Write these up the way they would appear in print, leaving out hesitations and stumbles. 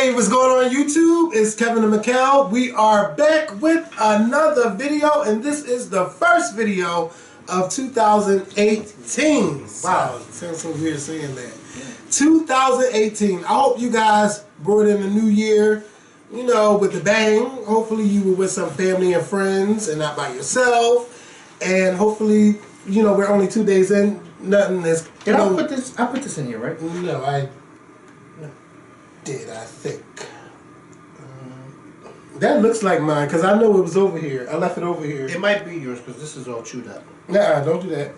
Hey, what's going on YouTube? It's Kevin and Mikkel. We are back with another video, and this is the first video of 2018. Wow, it sounds so weird saying that. 2018. I hope you guys brought in a new year, you know, with a bang. Hopefully you were with some family and friends and not by yourself. And hopefully, you know, we're only 2 days in. Nothing is... Did I put this in here, right? No, I think. That looks like mine, because I know it was over here. I left it over here. It might be yours, because this is all chewed up. Nah, don't do that.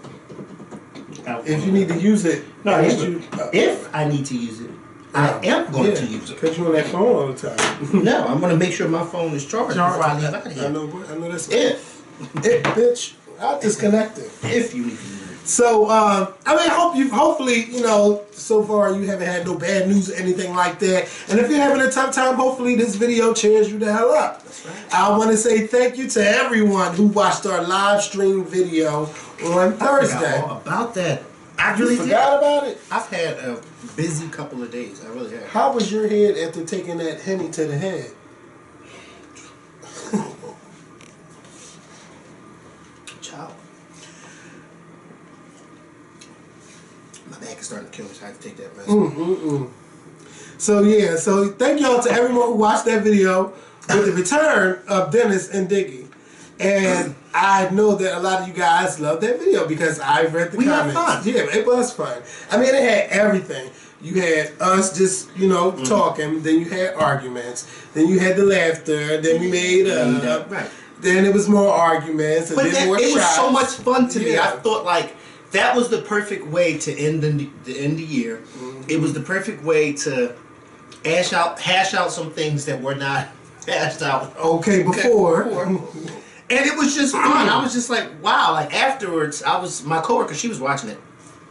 If you need to use it... No, if I need to use it, I am going to use it. Because you're on that phone all the time. No, I'm going to make sure my phone is charged before I leave out of here. I know that's... If. Bitch, I'll disconnect it. If you need to use it. So, I mean, hopefully, you know, so far you haven't had no bad news or anything like that. And if you're having a tough time, hopefully this video cheers you the hell up. That's right. I want to say thank you to everyone who watched our live stream video on Thursday. I forgot all about that. I really forgot about it? I've had a busy couple of days. I really have. How was your head after taking that Henny to the head? Ciao. My back is starting to kill me, so I have to take that medicine. So yeah, so thank y'all to everyone who watched that video with the return of Dennis and Diggy. And I know that a lot of you guys love that video because I read the comments. Had fun. Yeah, it was fun. I mean, it had everything. You had us just, you know, talking. Then you had arguments. Then you had the laughter. Then we made up. Right. Then it was more arguments. And but then more it was so much fun to me. Yeah. I thought like that was the perfect way to end the end of the year. It was the perfect way to hash out some things that were not hashed out. Okay, before. And it was just fun. I was just like, wow. Like afterwards, my coworker, she was watching it.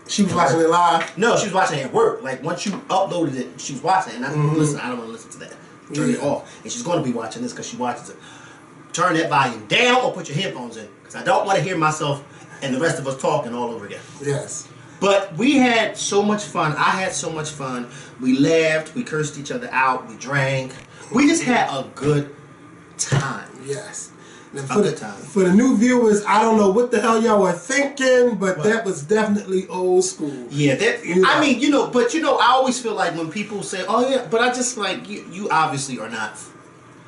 She was watching it live? No, she was watching it at work. Like once you uploaded it, she was watching it. And I listen, I don't want to listen to that. Turn it off. And she's going to be watching this because she watches it. Turn that volume down or put your headphones in. Because I don't want to hear myself and the rest of us talking all over again. Yes. But we had so much fun. I had so much fun. We laughed. We cursed each other out. We drank. We just had a good time. Yes. And a good time. For the new viewers, I don't know what the hell y'all were thinking, but that was definitely old school. Yeah, I mean, you know, but you know, I always feel like when people say, "Oh yeah," but I just like you obviously are not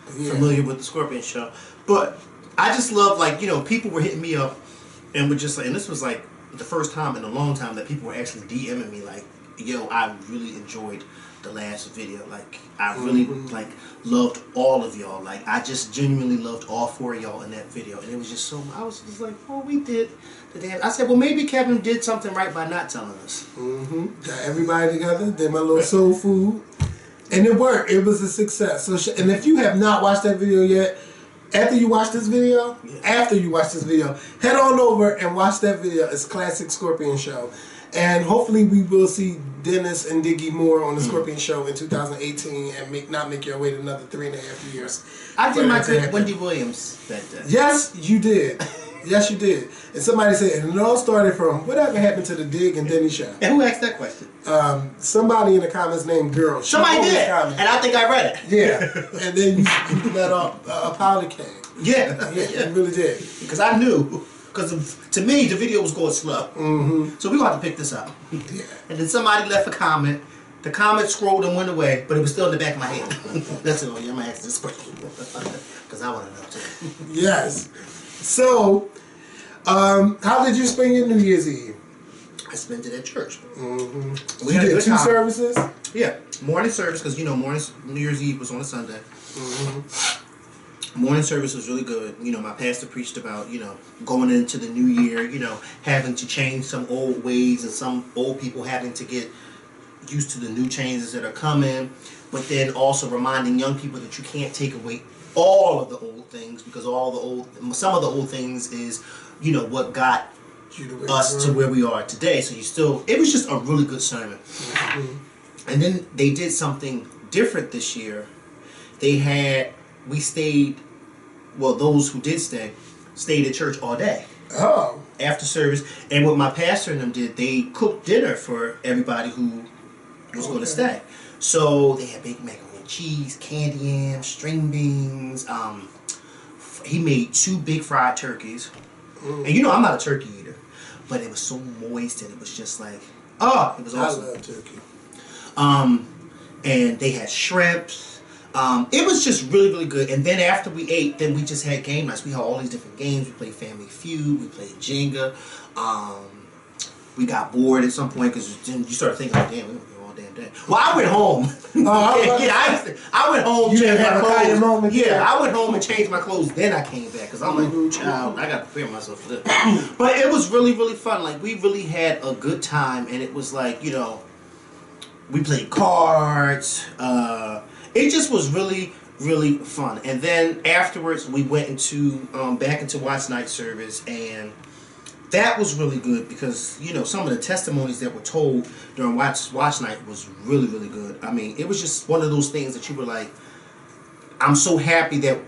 familiar with the Scorpion Show, but I just love like you know people were hitting me up and were just like, and this was like the first time in a long time that people were actually DMing me like, "Yo, I really enjoyed the last video. Like, I really like loved all of y'all. Like, I just genuinely loved all four of y'all in that video." And it was just so. I was just like, "Oh, we did the damn." I said, "Well, maybe Kevin did something right by not telling us." Got everybody together. Did my little soul food, and it worked. It was a success. So, and if you have not watched that video yet, after you watch this video, head on over and watch that video. It's Classic Scorpion Show. And hopefully we will see Dennis and Diggy more on the Scorpion Show in 2018 and not make your way to another 3.5 years. I did my good Wendy Williams that day. Yes, you did. Yes, you did. And somebody said, and it all started from whatever happened to the Dig and Denny show. And who asked that question? Somebody in the comments named Girl. Somebody did. And I think I read it. Yeah. And then you let off a powder keg. Yeah. You really did. Because I knew. Because to me, the video was going slow. So we're going to have to pick this up. Yeah. And then somebody left a comment. The comment scrolled and went away, but it was still in the back of my head. That's it. I'm going to ask this question. Because I want to know too. Yes. So, how did you spend your New Year's Eve? I spent it at church. We had 2 services? Yeah. Morning service, because, you know, New Year's Eve was on a Sunday. Morning service was really good. You know, my pastor preached about, you know, going into the new year, you know, having to change some old ways and some old people having to get used to the new changes that are coming. But then also reminding young people that you can't take away all of the old things because some of the old things is, you know, what got us to where we are today. So it was just a really good sermon. And then they did something different this year. Those who did stayed at church all day. Oh. After service. And what my pastor and them did, they cooked dinner for everybody who was going to stay. So they had baked macaroni and cheese, candy yams, string beans. He made 2 big fried turkeys. And you know I'm not a turkey eater, but it was so moist and it was just like, oh, it was awesome. I love turkey. And they had shrimps. It was just really, really good. And then after we ate, then we just had game nights. We had all these different games. We played Family Feud. We played Jenga. We got bored at some point because you started thinking, oh, damn, we don't all damn day. Well, I went home. I went home. You changed didn't have my a kind clothes. moment. Yeah, I went home and changed my clothes. Then I came back because I'm like, child, I got to prepare myself for this. But it was really, really fun. Like, we really had a good time, and it was like, you know, we played cards. It just was really, really fun. And then afterwards, we went into back into watch night service, and that was really good because, you know, some of the testimonies that were told during watch night was really, really good. I mean, it was just one of those things that you were like, I'm so happy that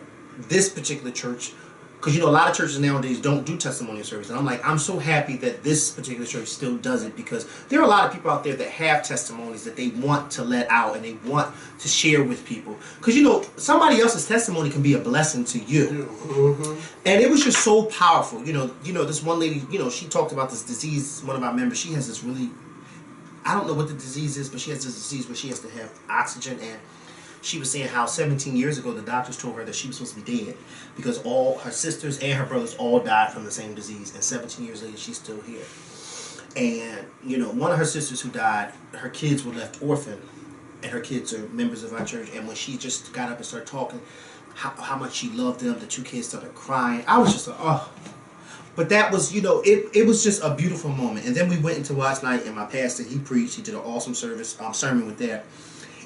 this particular church, because, you know, a lot of churches nowadays don't do testimonial service. And I'm like, I'm so happy that this particular church still does it, because there are a lot of people out there that have testimonies that they want to let out and they want to share with people. Because, you know, somebody else's testimony can be a blessing to you. And it was just so powerful. You know, this one lady, you know, she talked about this disease. One of our members, she has this really, I don't know what the disease is, but she has this disease where she has to have oxygen. And she was saying how 17 years ago the doctors told her that she was supposed to be dead because all her sisters and her brothers all died from the same disease, and 17 years later she's still here. And, you know, one of her sisters who died, her kids were left orphaned, and her kids are members of our church. And when she just got up and started talking how much she loved them, the 2 kids started crying. I was just like, oh. But that was, you know, it was just a beautiful moment. And then we went into watch night, and my pastor, he preached. He did an awesome sermon with that.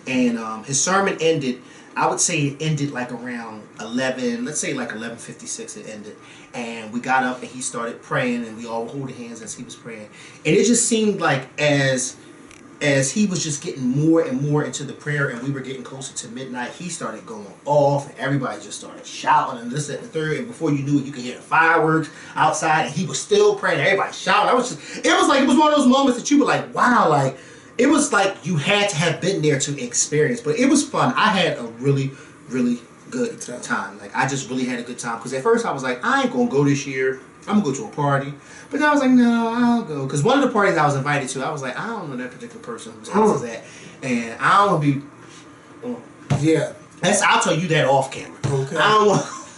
And his sermon ended, I would say it ended like around 11, let's say like 11:56 it ended. And we got up and he started praying, and we all holding hands as he was praying. And it just seemed like as he was just getting more and more into the prayer, and we were getting closer to midnight, he started going off, and everybody just started shouting and this, that, and the third. And before you knew it, you could hear the fireworks outside, and he was still praying, everybody shouting. It was one of those moments that you were like, wow, like, it was like you had to have been there to experience. But it was fun. I had a really, really good time. Like, I just really had a good time. Because at first I was like, I ain't going to go this year. I'm going to go to a party. But then I was like, no, I'll go. Because one of the parties I was invited to, I was like, I don't know that particular person whose house is at. And I don't want to be... Yeah. I'll tell you that off camera. Okay.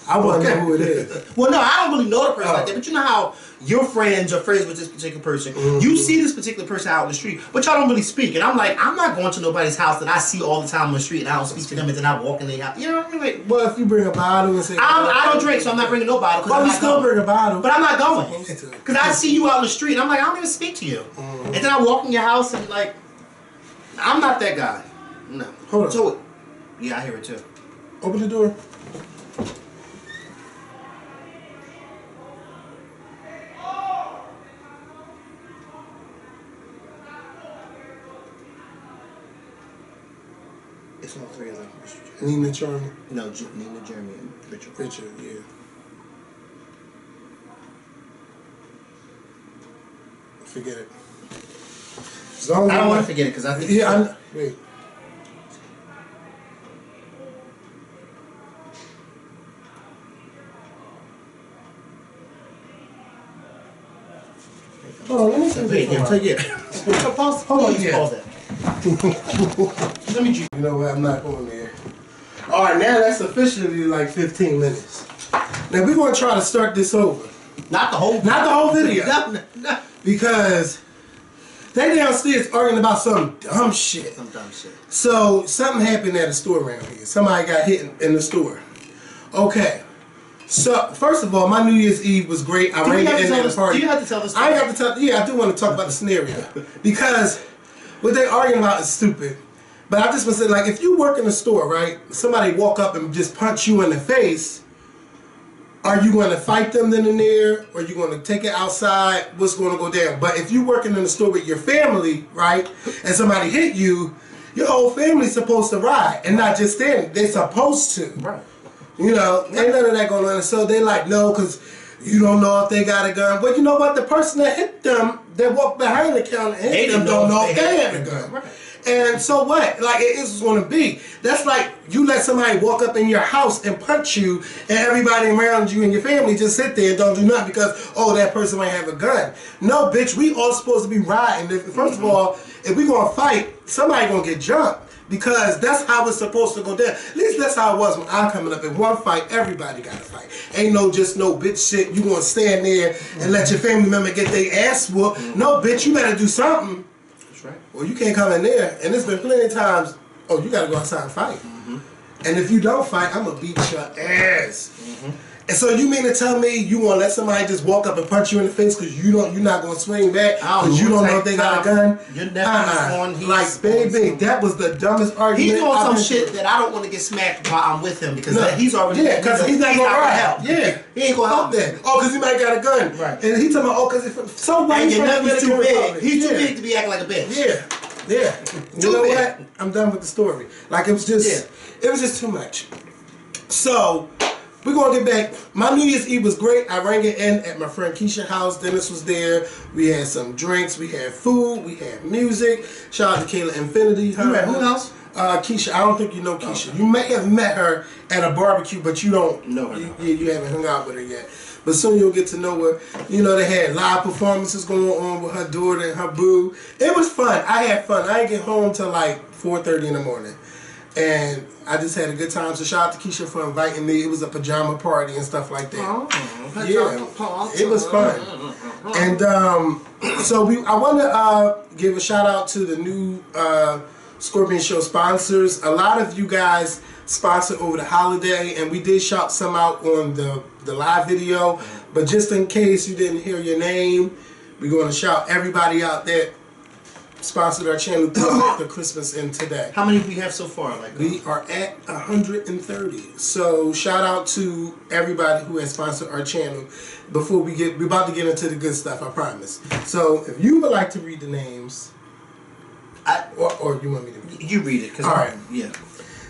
I want to know who it is. Well, no, I don't really know the person like that. But you know how your friends are friends with this particular person. You see this particular person out in the street, but y'all don't really speak. And I'm like, I'm not going to nobody's house that I see all the time on the street, and I don't speak to them, and then I walk in their house. You know what I mean? Like, well, if you bring a bottle and say... I don't drink, so I'm not bringing no bottle. Well, we still bring a bottle. But I'm not going. Because I see you out in the street, and I'm like, I don't even speak to you. And then I walk in your house, and like, I'm not that guy. No. Hold on. So, yeah, I hear it too. Open the door. It's all 3 of them. Nina Charlie? No, Nina, Jeremy, and Richard. Richard, yeah. Forget it. I don't want to forget it because I think... Yeah, wait. Hold on, let me see. Hold on, you pause that. Let me You know what? I'm not going there. All right, now that's officially like 15 minutes. Now we're going to try to start this over. Not the whole video. No. Because they downstairs arguing about some dumb shit. Some dumb shit. So something happened at a store around here. Somebody got hit in the store. Okay. So first of all, my New Year's Eve was great. I ran in at the party. Do you have to tell this story? I have to tell. Yeah, I do want to talk about the scenario because what they arguing about is stupid. But I just was saying, like, if you work in a store, right? Somebody walk up and just punch you in the face. Are you going to fight them then and there? Or are you going to take it outside? What's going to go down? But if you're working in a store with your family, right? And somebody hit you, your whole family's supposed to ride and not just stand. They're supposed to. Right. You know, ain't none of that going on. So they like, no, because You don't know if they got a gun. But you know what? The person that hit them, that walked behind the counter and hit them, don't know if they had a gun. Right. And so what? Like, it is going to be. That's like you let somebody walk up in your house and punch you, and everybody around you and your family just sit there and don't do nothing because, oh, that person might have a gun. No, bitch, we all supposed to be riding. First of all, if we going to fight, somebody going to get jumped. Because that's how it's supposed to go down. At least that's how it was when I'm coming up. In one fight, everybody got to fight. Ain't no just no bitch shit. You gonna stand there and let your family member get their ass whooped. No, bitch, you better do something. That's right. Well, you can't come in there. And there's been plenty of times, oh, you got to go outside and fight. And if you don't fight, I'm going to beat your ass. And so you mean to tell me you want to let somebody just walk up and punch you in the face because you're not going to swing back because you don't know if they got a gun? Your nephew on. Like, baby, that was the dumbest argument. He's doing some shit that I don't want to get smacked while I'm with him because he's already... Yeah, because he's not going to help. Yeah. He ain't going to help that. Oh, because he might got a gun. Right. And he talking about, oh, because... So why and your nephew's too big. He's too big to be acting like a bitch. Yeah. You know what? I'm done with the story. Like, it was just... It was just too much. So... We're going to get back. My New Year's Eve was great. I rang it in at my friend Keisha's house. Dennis was there. We had some drinks. We had food. We had music. Shout out to Kayla Infinity. You at who else? Keisha. I don't think you know Keisha. Okay. You may have met her at a barbecue, but you don't know her. You haven't hung out with her yet. But soon you'll get to know her. You know, they had live performances going on with her daughter and her boo. It was fun. I had fun. I didn't get home till like 4:30 in the morning. And I just had a good time. So shout out to Keisha for inviting me. It was a pajama party and stuff like that. It was fun. And so I want to give a shout out to the new Scorpion Show sponsors. A lot of you guys sponsored over the holiday, and we did shout some out on the live video. But just in case you didn't hear your name, we're going to shout everybody out that sponsored our channel throughout the Christmas and today. How many do we have so far? We are at 130. So shout out to everybody who has sponsored our channel. Before we're about to get into the good stuff, I promise. So if you would like to read the names, or you want me to read it? You read it. All right. Yeah.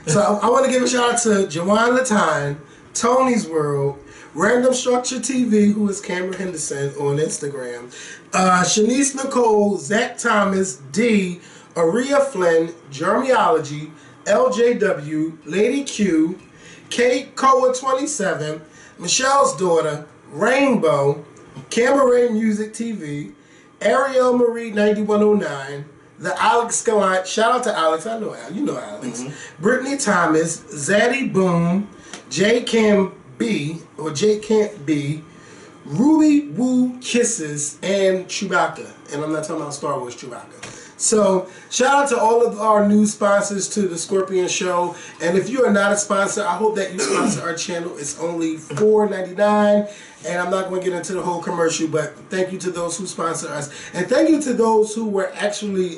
So I want to give a shout out to Jawan Latine, Tony's World, Random Structure TV, who is Cameron Henderson on Instagram, Shanice Nicole, Zach Thomas, D, Aria Flynn, Germiology, LJW, Lady Q, Kate Koa 27, Michelle's Daughter, Rainbow, Cameron Music TV, Ariel Marie 9109, the Alex Gallant, shout out to Alex, I know Alex, you know Alex, Brittany Thomas, Zaddy Boom, J Cam B, or J Can't B, Ruby Woo Kisses, and Chewbacca. And I'm not talking about Star Wars Chewbacca. So, shout out to all of our new sponsors to the Scorpion Show. And if you are not a sponsor, I hope that you sponsor our channel. It's only $4.99. And I'm not going to get into the whole commercial, but thank you to those who sponsor us. And thank you to those who were actually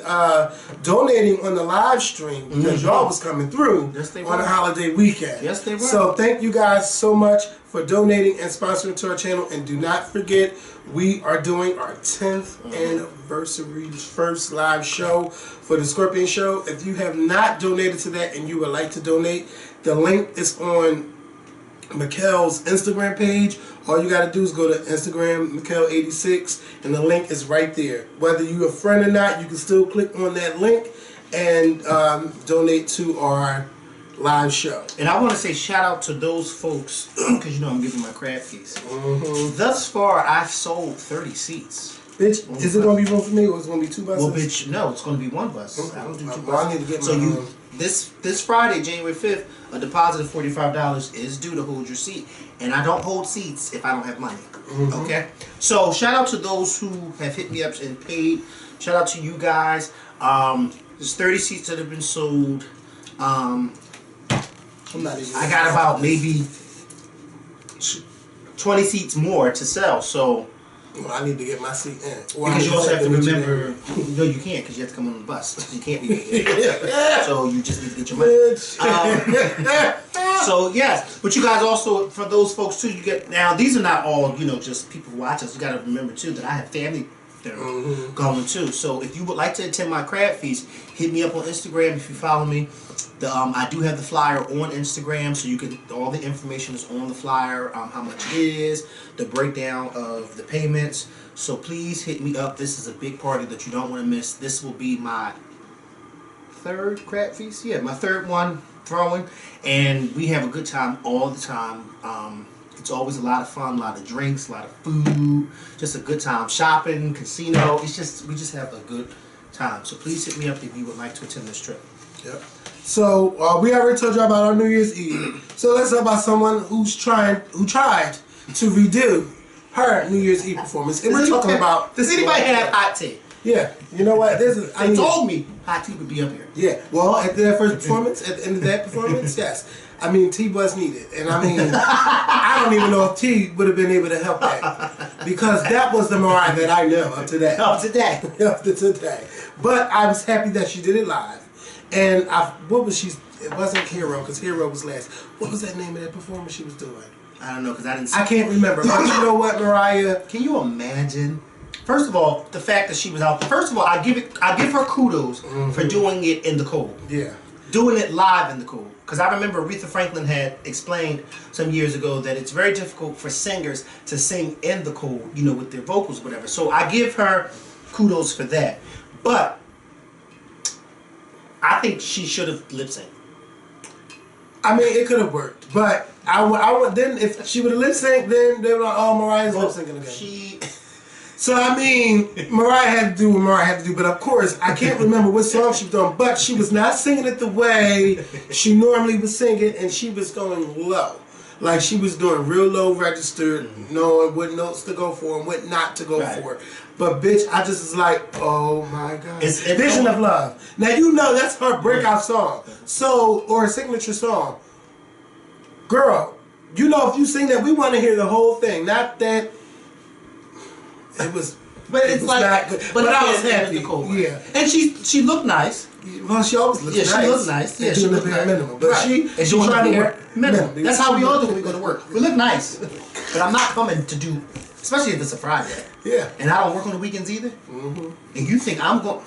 donating on the live stream, because y'all was coming through on the holiday weekend. Yes, they were. So thank you guys so much for donating and sponsoring to our channel. And do not forget, we are doing our 10th anniversary first live show for the Scorpion Show. If you have not donated to that and you would like to donate, the link is on Mikkel's Instagram page. All you got to do is go to Instagram, Mikkel86, and the link is right there. Whether you're a friend or not, you can still click on that link and donate to our live show. And I want to say shout out to those folks, because you know I'm giving my crab piece. Thus far, I've sold 30 seats. Bitch, is it going to be room for me, or is it going to be 2 buses? Well, bitch, no, it's going to be 1 bus. I don't do 2 buses. I need to get my this Friday, January 5th, a deposit of $45 is due to hold your seat. And I don't hold seats if I don't have money. Okay? So, shout out to those who have hit me up and paid. Shout out to you guys. There's 30 seats that have been sold. I got about maybe 20 seats more to sell, so... Well, I need to get my seat in. Because you also have to remember... No, you can't, because you have to come on the bus. You can't be there. So you just need to get your money. So, yes. But you guys also, for those folks, too, you get... Now, these are not all, you know, just people who watch us. You got to remember, too, that I have family they're going to. So if you would like to attend my crab feast, hit me up on Instagram if you follow me. I do have the flyer on Instagram, so you can. All the information is on the flyer. How much it is, the breakdown of the payments. So please hit me up. This is a big party that you don't want to miss. This will be my third crab feast. Yeah, my third one throwing, and we have a good time all the time. It's always a lot of fun, a lot of drinks, a lot of food, just a good time. Shopping, casino. We just have a good time. So please hit me up if you would like to attend this trip. Yep. So we already told you about our New Year's Eve. So let's talk about someone who tried to redo her New Year's Eve performance. And we're talking about. Does anybody have hot tea? Yeah. You know what? They told me hot tea would be up here. Yeah. Well, at their first performance, at the end of that performance, yes. I mean, tea was needed, and I mean, I don't even know if tea would have been able to help that, because that was the Mariah that I know of today. Of today. Up to today. But I was happy that she did it live. And what was she? It wasn't Hero, because Hero was last. What was that name of that performance she was doing? I don't know, because I didn't see I can't remember. But you know what, Mariah? Can you imagine? First of all, the fact that she was out. First of all, I give her kudos for doing it in the cold. Yeah. Doing it live in the cold. Because I remember Aretha Franklin had explained some years ago that it's very difficult for singers to sing in the cold, you know, with their vocals or whatever. So I give her kudos for that. But I think she should have lip synced. I mean, it could have worked, but I would then if she would have lip synced, then they were like, oh, Mariah's lip syncing again. So I mean, Mariah had to do what Mariah had to do, but of course, I can't remember what song she was doing, but she was not singing it the way she normally was singing, and she was going low. Like, she was doing real low registered, knowing what notes to go for and what not to go for. But bitch, I just was like, oh my God. It's Vision of Love. Now you know that's her breakout song. So, or a signature song. Girl, you know if you sing that, we want to hear the whole thing. Not that it was, but it's like, not good. But I was happy. Yeah. And she looked nice. Well, she always looks nice. Yeah, she looks nice. Yeah, she looks nice. Minimum. But she trying to work minimum. That's how we all do when we go to work. We look nice. But I'm not coming to do, especially if it's a Friday. Yeah. And I don't work on the weekends either. And you think I'm going...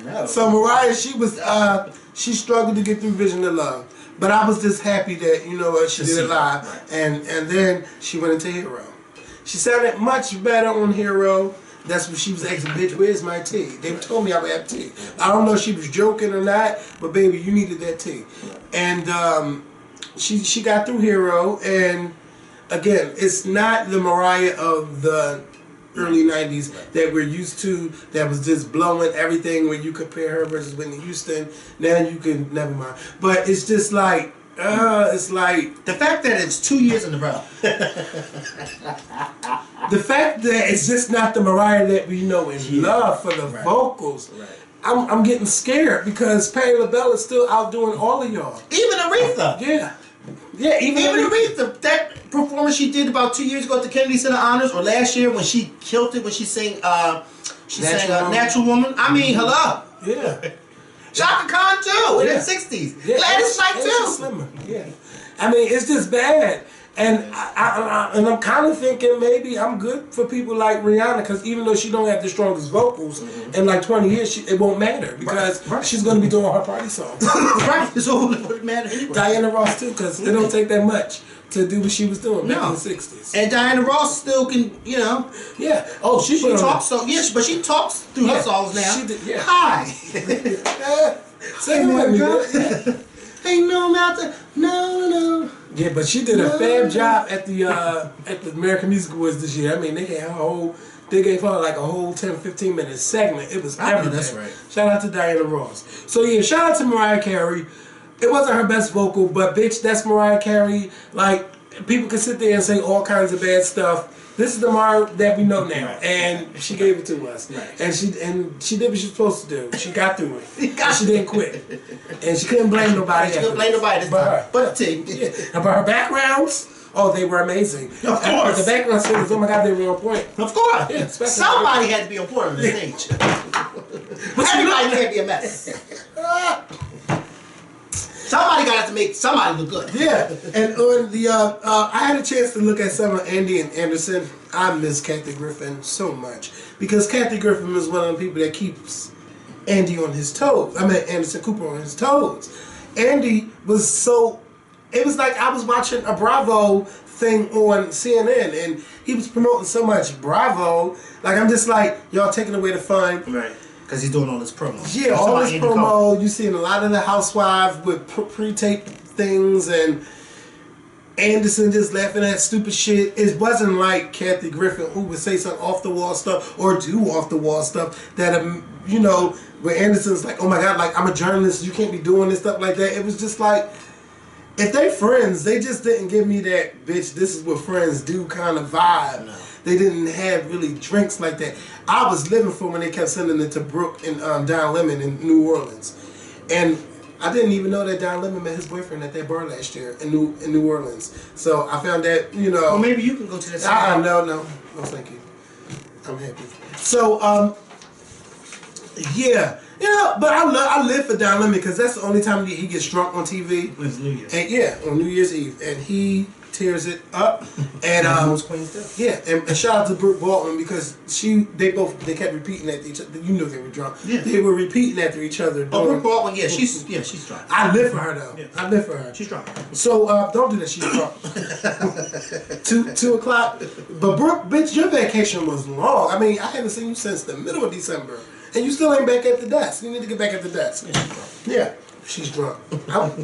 No. So Mariah, she struggled to get through Vision of Love. But I was just happy that, you know what, she did it live. And then she went into Hero. She sounded much better on Hero. That's what she was asking, bitch, where's my tea? They told me I would have tea. I don't know if she was joking or not, but baby, you needed that tea. And she got through Hero, and again, it's not the Mariah of the early 90s that we're used to, that was just blowing everything when you compare her versus Whitney Houston. Now you can, never mind. But it's just like, it's like... The fact that it's 2 years in a row. The fact that it's just not the Mariah that we know and love for the vocals. I'm getting scared because Patti LaBelle is still outdoing all of y'all. Even Aretha. Yeah. Yeah, even Aretha. That performance she did about 2 years ago at the Kennedy Center Honors, or last year when she killed it when she sang Natural Woman. I mean, hello. Yeah. Chaka Khan too, in the 60s. Yeah, Gladys Knight too. Slimmer. Yeah. I mean, it's just bad. And I'm kind of thinking maybe I'm good for people like Rihanna, because even though she don't have the strongest vocals, in like 20 years, it won't matter, because she's going to be doing her party songs. Right, so it wouldn't matter anyway. Diana Ross too, because it don't take that much to do what she was doing back in the 60s. And Diana Ross still can, you know. Yeah. Oh, she talks so. Yes, but she talks through her songs now. She did, yeah. Hi. Say it with me. Ain't no mountain, no. Yeah, but she did a fab job at the American Music Awards this year. I mean, they gave her like a whole 10-15 minute segment. It was everything. That's right. Shout out to Diana Ross. So yeah, shout out to Mariah Carey. It wasn't her best vocal, but bitch, that's Mariah Carey. Like, people can sit there and say all kinds of bad stuff. This is the Mariah that we know now, and she gave it to us. And she did what she was supposed to do. She got through it. And she didn't quit. And she couldn't blame nobody. She couldn't blame nobody this time. But the team. Yeah. And but her backgrounds, oh, they were amazing. Of course. The background singers, oh my God, they were on point. Of course. Yeah, somebody had to be on point on the stage. Everybody can't be a mess. Somebody got to make somebody look good. Yeah, and on the I had a chance to look at some of Andy and Anderson I miss Kathy Griffin so much because Kathy Griffin was one of the people that keeps Andy on his toes. I mean, Anderson Cooper on his toes. Andy was so. It was like I was watching a Bravo thing on CNN, and he was promoting so much Bravo. Like I'm just like, y'all taking away the fun. Right. Because he's doing all this promo. Yeah, all this promo. You seeing a lot of the housewives with pre-taped things, and Anderson just laughing at stupid shit. It wasn't like Kathy Griffin, who would say some off the wall stuff or do off the wall stuff that you know, where Anderson's like, oh my god, like I'm a journalist, you can't be doing this stuff like that. It was just like, if they friends, they just didn't give me that bitch, this is what friends do kind of vibe. No. They didn't have really drinks like that. I was living for when they kept sending it to Brooke and Don Lemon in New Orleans, and I didn't even know that Don Lemon met his boyfriend at that bar last year in New Orleans. So I found that, you know. Well, maybe you can go to that. No, thank you. I'm happy. So yeah, you know, but I live for Don Lemon because that's the only time he gets drunk on TV. It's New Year's. And yeah, on New Year's Eve, and he tears it up. And most queens do. Yeah, and shout out to Brooke Baldwin because they kept repeating at each other. You knew they were drunk. Yeah. They were repeating after each other. Oh, Brooke Baldwin, yeah, she's drunk. I live for her though. Yeah. I live for her. She's drunk. So don't do that. She's drunk. 2 o'clock. But Brooke, bitch, your vacation was long. I mean, I haven't seen you since the middle of December, and you still ain't back at the desk. You need to get back at the desk. Yeah, she's drunk. Yeah. She's drunk.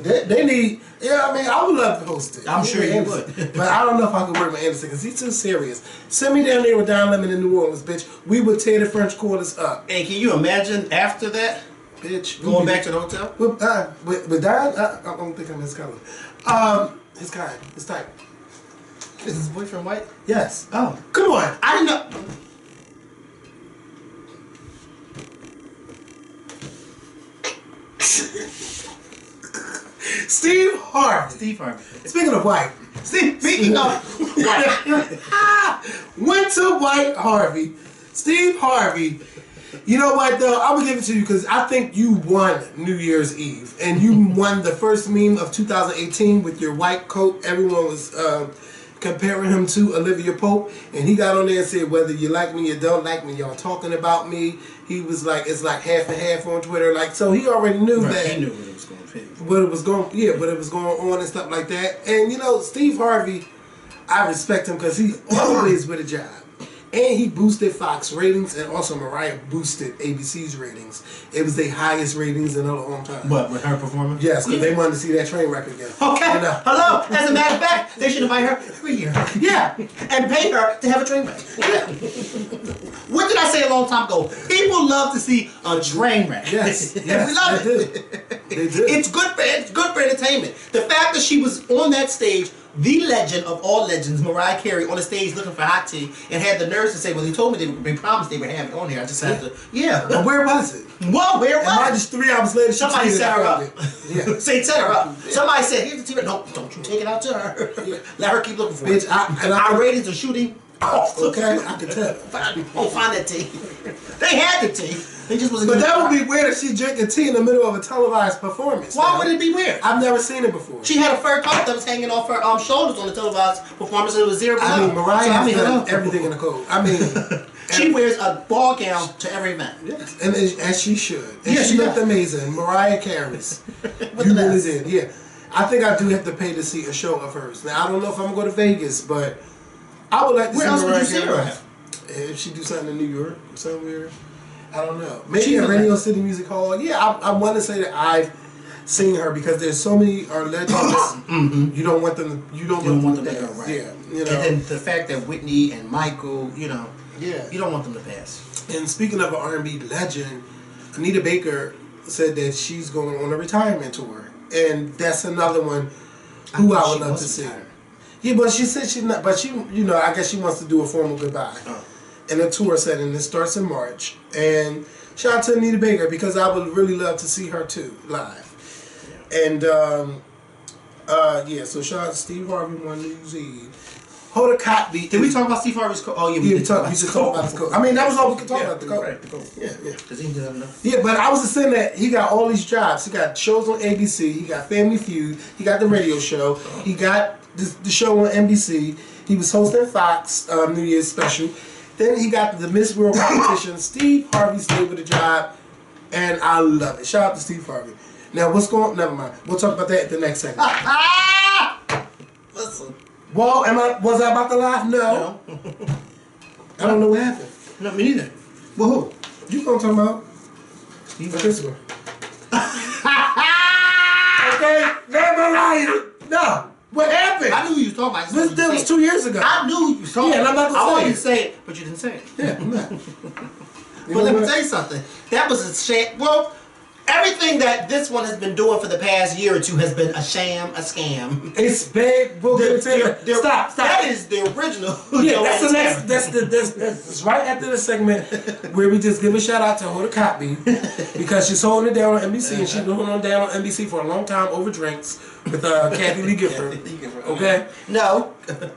They need. Yeah, I mean, I would love to host it. I'm sure you would. But I don't know if I could work with Anderson because he's too serious. Send me down there with Don Lemon in New Orleans, bitch. We would tear the French Quarters up. And can you imagine after that, bitch, going back to the hotel? With Don, I don't think I'm his color. His kind, his type. Is his boyfriend white? Yes. Oh, come on. I didn't know. Steve Harvey. Speaking of white. Speaking of white. Went to White Harvey. Steve Harvey. You know what though? I'm gonna give it to you because I think you won New Year's Eve. And you won the first meme of 2018 with your white coat. Everyone was comparing him to Olivia Pope. And he got on there and said, whether you like me or don't like me, y'all talking about me. He was like, it's like half and half on Twitter. Like, so he already knew that. He knew what it was going to fit. What it was going on and stuff like that. And you know, Steve Harvey, I respect him because he's always with a job. And he boosted Fox ratings, and also Mariah boosted ABC's ratings. It was their highest ratings in a long time. What, with her performance? Yes, because they wanted to see that train wreck again. Okay. And, hello. As a matter of fact, they should invite her every year. Yeah. And pay her to have a train wreck. Yeah. What did I say a long time ago? People love to see a train wreck. Yes. We love it. They do. It's good for entertainment. The fact that she was on that stage, the legend of all legends, Mariah Carey, on the stage looking for hot tea, and had the nerves to say, well, they told me they promised they would have it on here. I just had to, But where was it? Well, where was it? Just 3 hours later, somebody set her up. Yeah. Set her up. Yeah. Somebody said, here's the TV. No, don't you take it out to her. Yeah. Let her keep looking for it. Our ratings are shooting off. Okay, I can tell. Find that tea. They had the tea. They just wasn't. But that would be weird if she drinking tea in the middle of a televised performance. Why would it be weird? I've never seen it before. She had a fur coat that was hanging off her shoulders on the televised performance, and it was 0 below. I mean, Mariah has done everything in the code. I mean, she wears a ball gown to every event. Yes, and as she should. And she looked amazing. Mariah Carey's. You really did. Yeah, I think I do have to pay to see a show of hers. Now I don't know if I'm going to go to Vegas, but I would like to see Mariah Carey. If she do something in New York, somewhere. I don't know. Maybe at Radio City Music Hall. Yeah, I want to say that I've seen her because there's so many legends. You don't want them. You don't want them to pass. Right. Yeah, you know. And then the fact that Whitney and Michael, you know, yeah, you don't want them to pass. And speaking of an R&B legend, Anita Baker said that she's going on a retirement tour, and that's another one who I would love to see. Yeah, but she said she's not. But you know, I guess she wants to do a formal goodbye. In a tour setting that starts in March. And shout out to Anita Baker because I would really love to see her too live. Yeah. And so shout out to Steve Harvey on New Year's Eve. Hoda Kotb. Did we talk about Steve Harvey's coat? Oh yeah, we should talk about the coat. I mean, that was all we could talk about, the coat. Right, the coat. Yeah. Because he didn't have enough. Yeah, but I was just saying that he got all these jobs. He got shows on ABC. He got Family Feud. He got the radio show. He got the show on NBC. He was hosting Fox New Year's special. Then he got the Miss World competition. Steve Harvey stayed with the job, and I love it. Shout out to Steve Harvey. Now, what's going on? Never mind. We'll talk about that at the next segment. Listen. Well, was I about to laugh? No. I don't know what happened. No, me neither. Well, who? You know what I'm talking about? Steve This one. Okay? Never mind. No. What happened? I knew you was talking about. This deal was 2 years ago. I knew you was talking. Yeah, and I'm not gonna say wanted it. to say it, but you didn't say it. Yeah, I'm not. But let me tell you something. That was a sham. Well, everything that this one has been doing for the past year or two has been a sham, a scam. It's big. We'll get into it. Stop. That is the original. Yeah, that's the next. That's right after the segment where we just give a shout out to Hoda Kotb because she's holding it down on NBC and she's been holding it down on NBC for a long time over drinks with Kathy Lee Gifford. Okay. No.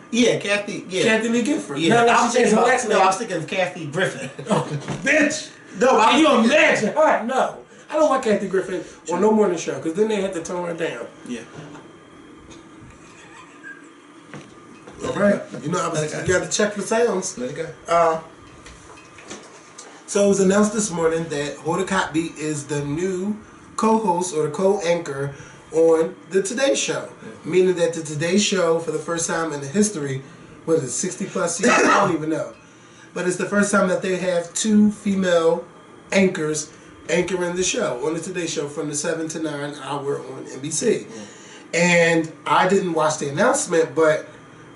Yeah, Kathy. Yeah. Kathy Lee Gifford. Yeah. No, I was thinking last name. I was thinking of Kathy Griffin. Oh, bitch. No, Can you imagine? All right, no. I don't want Kathy Griffin on no morning show because then they had to tone her down. Yeah. All right. You know, you got to check the sounds. Let it go. So it was announced this morning that Hoda Kotb is the new co-host or the co-anchor on the Today Show. Meaning that the Today Show, for the first time in the history, what is it, 60 plus years? I don't even know. But it's the first time that they have two female anchors anchoring the show on the Today Show from the 7 to 9 hour on NBC. And I didn't watch the announcement, but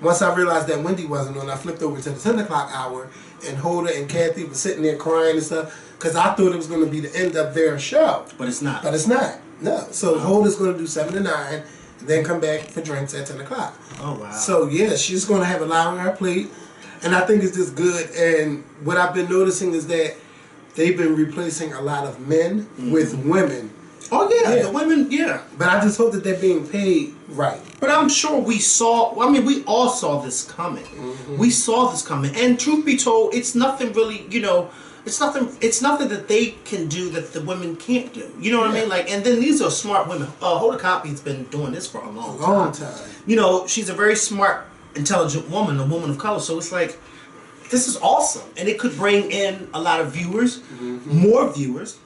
once I realized that Wendy wasn't on, I flipped over to the 10 o'clock hour, and Hoda and Kathy were sitting there crying and stuff, because I thought it was going to be the end of their show. But it's not. But it's not. No. So Hoda's going to do 7 to 9, and then come back for drinks at 10 o'clock. Oh, wow. So, yeah, she's going to have a lot on her plate, and I think it's just good. And what I've been noticing is that they've been replacing a lot of men with women. Oh, yeah, the women, yeah. But I just hope that they're being paid right. But I'm sure we all saw this coming. We saw this coming. And truth be told, it's nothing really, it's nothing that they can do that the women can't do. You know what I mean? Like, and then these are smart women. Hoda Kotb's been doing this for a long time. She's a very smart, intelligent woman, a woman of color. So it's like, this is awesome. And it could bring in a lot of viewers, more viewers.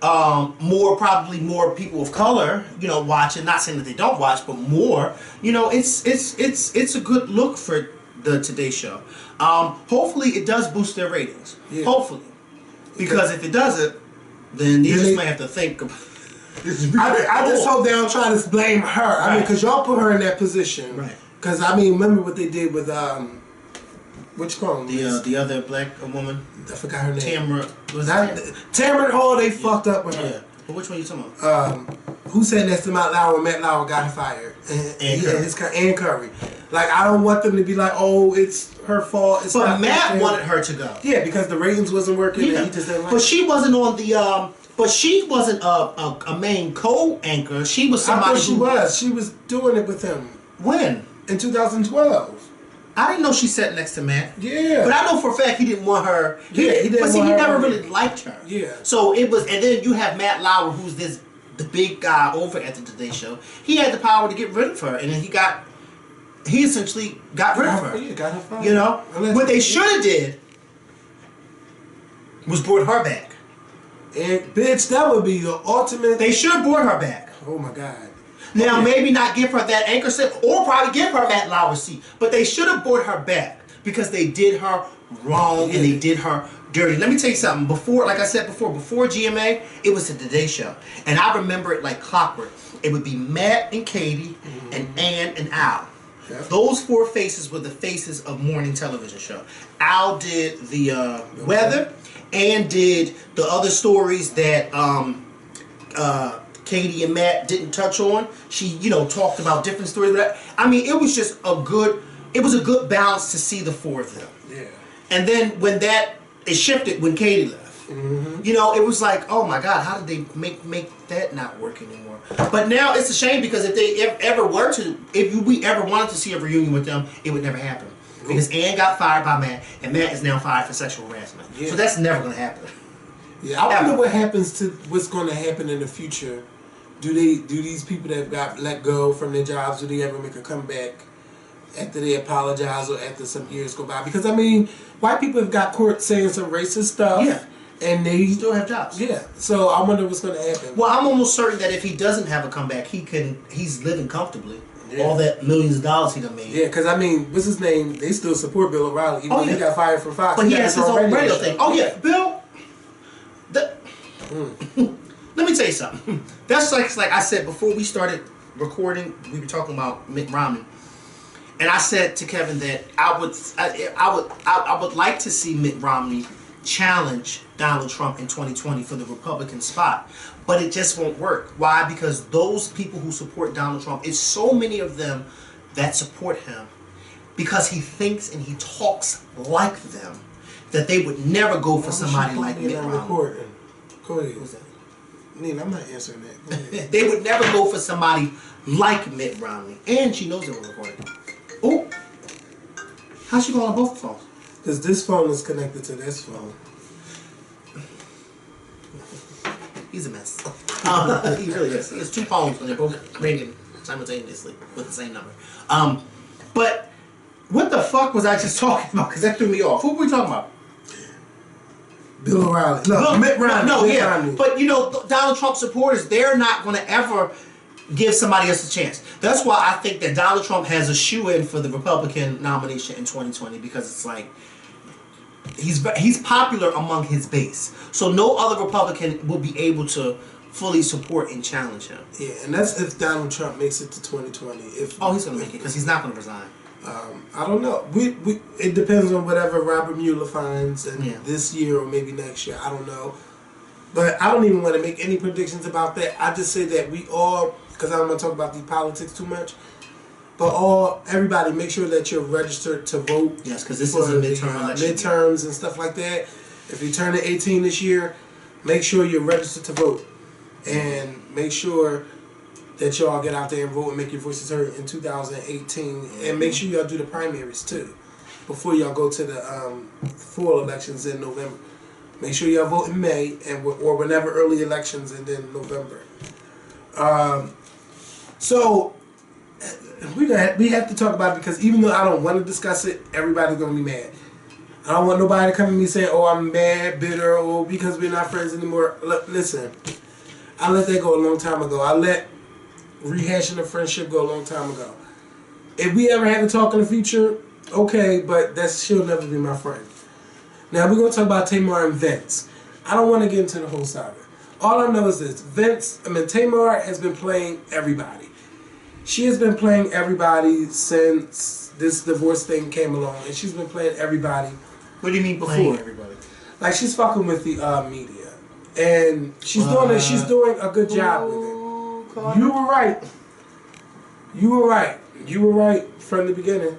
Probably more people of color, watching. Not saying that they don't watch, but more. It's a good look for the Today Show. Hopefully, it does boost their ratings. Yeah. Hopefully, because if it doesn't, then you just might have to think. I just hope they don't try to blame her. Right. I mean, because y'all put her in that position. Right. Because remember what they did with which call the other black woman. I forgot her name. Tamar. Tamar Hall. They fucked up with her. Yeah. But which one are you talking about? Who said next to Matt Lauer? Matt Lauer got fired. And Curry. Like, I don't want them to be like, oh, it's her fault. It's but Matt wanted her to go. Yeah, because the ratings wasn't working. And he just didn't like. But she wasn't on the. But she wasn't a main co-anchor. She was somebody. I thought she was. She was doing it with him. When? In 2012. I didn't know she sat next to Matt. Yeah. But I know for a fact he didn't want her. He never really liked her. Yeah. So it was, and then you have Matt Lauer, who's the big guy over at the Today Show. He had the power to get rid of her, and then he essentially got rid of her. Yeah, got her fired. What they should have did was brought her back. And bitch, that would be the ultimate. They should have brought her back. Oh my God. Now, maybe not give her that anchor seat, or probably give her Matt Lauer's seat. But they should have brought her back because they did her wrong and they did her dirty. Let me tell you something. Before GMA, it was the Today Show. And I remember it like clockwork. It would be Matt and Katie and Ann and Al. Yep. Those four faces were the faces of morning television show. Al did the weather. Ann did the other stories that Katie and Matt didn't touch on. She, talked about different stories. I mean, it was just a good balance to see the four of them. Yeah. And then when it shifted when Katie left. It was like, oh my God, how did they make that not work anymore? But now it's a shame because if we ever wanted to see a reunion with them, it would never happen. Because Ann got fired by Matt, and Matt is now fired for sexual harassment. Yeah. So that's never going to happen. Yeah, I wonder what's going to happen in the future. Do these people that got let go from their jobs, do they ever make a comeback? after they apologize or after some years go by. Because I mean, white people have got caught saying some racist stuff. Yeah. And they still have jobs. Yeah. So I wonder what's going to happen. Well, I'm almost certain that if he doesn't have a comeback, he's living comfortably. Yeah. All that millions of dollars he done made. Yeah, because I mean, what's his name? They still support Bill O'Reilly, even though he got fired from Fox. But he has his own radio thing. Oh yeah, Bill. Let me tell you something. That's like I said before we started recording. We were talking about Mitt Romney, and I said to Kevin that I would like to see Mitt Romney challenge Donald Trump in 2020 for the Republican spot, but it just won't work. Why? Because those people who support Donald Trump, it's so many of them that support him because he thinks and he talks like them, that they would never go for somebody like Mitt Romney. Go ahead. What's that? Nina, I'm not answering that. They would never go for somebody like Mitt Romney, and she knows they were recording. Oh, how's she going on both phones? Because this phone is connected to this phone. He's a mess. He really is. He has two phones and they're both ringing simultaneously with the same number. But what the fuck was I just talking about? Because that threw me off. Who were we talking about? Bill O'Reilly. No, Mitt Romney. No, Mitt yeah. Romney. But you know, Donald Trump supporters, they're not going to ever give somebody else a chance. That's why I think that Donald Trump has a shoe-in for the Republican nomination in 2020, because it's like he's popular among his base. So no other Republican will be able to fully support and challenge him. Yeah, and that's if Donald Trump makes it to 2020. He's going to make it because he's not going to resign. I don't know. It depends on whatever Robert Mueller finds this year or maybe next year. I don't know. But I don't even want to make any predictions about that. I just say that we all, because I don't want to talk about the politics too much, but everybody make sure that you're registered to vote. Yes, because this is a midterm election. Midterms and stuff like that. If you turn 18 this year, make sure you're registered to vote. And make sure that y'all get out there and vote and make your voices heard in 2018. And make sure y'all do the primaries too before y'all go to the fall elections in November. Make sure y'all vote in May or whenever early elections and then November. So we have to talk about it, because even though I don't want to discuss it, everybody's going to be mad. I don't want nobody to come to me saying, oh, I'm mad, bitter, or because we're not friends anymore. Listen, I let that go a long time ago. I let rehashing a friendship go a long time ago. If we ever have a talk in the future, okay, but she'll never be my friend. Now, we're going to talk about Tamar and Vince. I don't want to get into the whole saga. All I know is this. Tamar has been playing everybody. She has been playing everybody since this divorce thing came along, and she's been playing everybody. What do you mean playing everybody? Like, she's fucking with the media, and she's doing a good job with it. You were right. You were right from the beginning.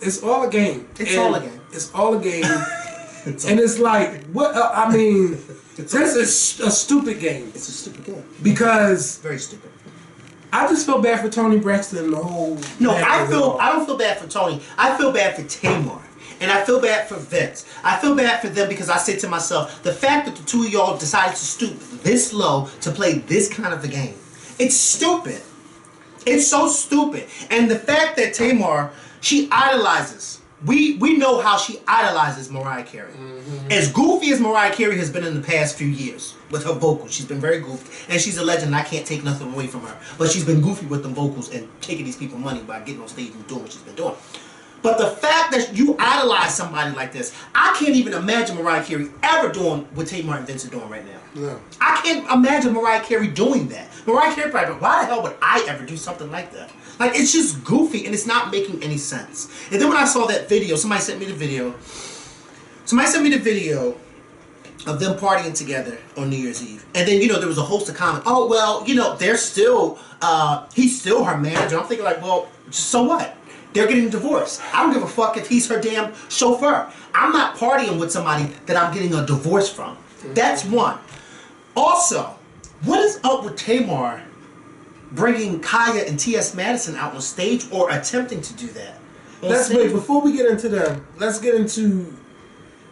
It's all a game. It's all a game. And it's like, what? I mean, this is a stupid game. It's a stupid game. Because very stupid. I just feel bad for Tony Braxton and the whole. No, I don't feel bad for Tony. I feel bad for Tamar. And I feel bad for Vince. I feel bad for them because I say to myself, the fact that the two of y'all decided to stoop this low to play this kind of a game, it's stupid. It's so stupid. And the fact that Tamar, she idolizes. We know how she idolizes Mariah Carey. Mm-hmm. As goofy as Mariah Carey has been in the past few years with her vocals, she's been very goofy. And she's a legend, and I can't take nothing away from her. But she's been goofy with them vocals and taking these people money by getting on stage and doing what she's been doing. But the fact that you idolize somebody like this, I can't even imagine Mariah Carey ever doing what Tamar and Vince are doing right now. No. I can't imagine Mariah Carey doing that. Mariah Carey probably, why the hell would I ever do something like that? Like, it's just goofy and it's not making any sense. And then when I saw that video, somebody sent me the video of them partying together on New Year's Eve. And then, there was a host of comments. Oh, well, they're still, he's still her manager. I'm thinking like, well, so what? They're getting divorced. I don't give a fuck if he's her damn chauffeur. I'm not partying with somebody that I'm getting a divorce from. That's one. Also, what is up with Tamar bringing Kaya and T.S. Madison out on stage or attempting to do that? Before we get into them, let's get into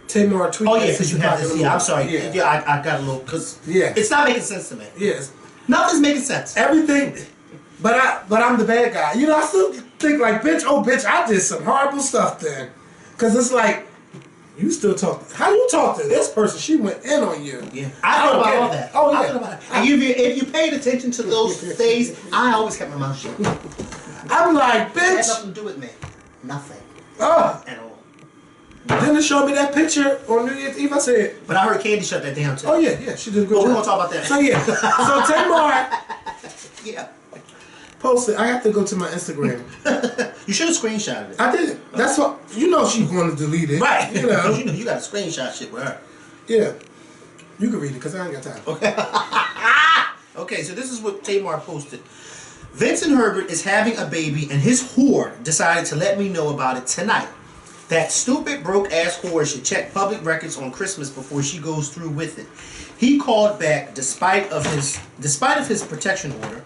Tamar tweeting. Oh, yeah, because you have this. Yeah, I'm sorry. Yeah, I got a little, because it's not making sense to me. Yes. Nothing's making sense. Everything, but I'm the bad guy. I still think like, bitch, oh bitch, I did some horrible stuff then. Cause it's like, you still talk. How you talk to this person? She went in on you. Yeah, I thought about all that. Oh yeah. I thought about it. And if you paid attention to those days, I always kept my mouth shut. I'm like, bitch. It had nothing to do with me. Nothing. At all. Then it showed me that picture on New Year's Eve. I said, but I heard Candy shut that down too. oh yeah, she did a good job. We're gonna talk about that. So yeah, so Tamar. Yeah. Posted. I have to go to my Instagram. You should have screenshotted it. I did. That's what she's going to delete it. Right. You know. You got to screenshot shit with her. Yeah. You can read it because I ain't got time. Okay. Okay. So this is what Tamar posted. Vincent Herbert is having a baby, and his whore decided to let me know about it tonight. That stupid broke ass whore should check public records on Christmas before she goes through with it. He called back despite of his protection order,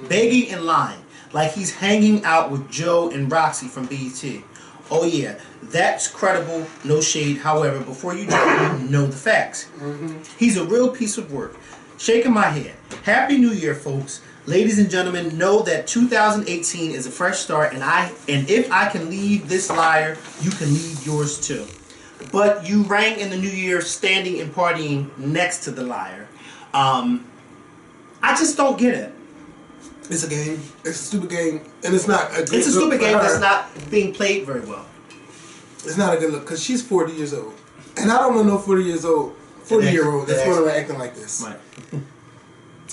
begging and lying, like he's hanging out with Joe and Roxy from BET. Oh yeah, that's credible, no shade. However, before you judge, know the facts. He's a real piece of work. Shaking my head. Happy New Year, folks. Ladies and gentlemen, know that 2018 is a fresh start, and if I can leave this liar, you can leave yours too. But you rang in the New Year standing and partying next to the liar. I just don't get it. It's a game. It's a stupid game, and it's not a good It's a stupid look game for her. that's not being played very well. It's not a good look because she's 40 years old, and I don't know no 40-year-old that's going around acting like this. Right.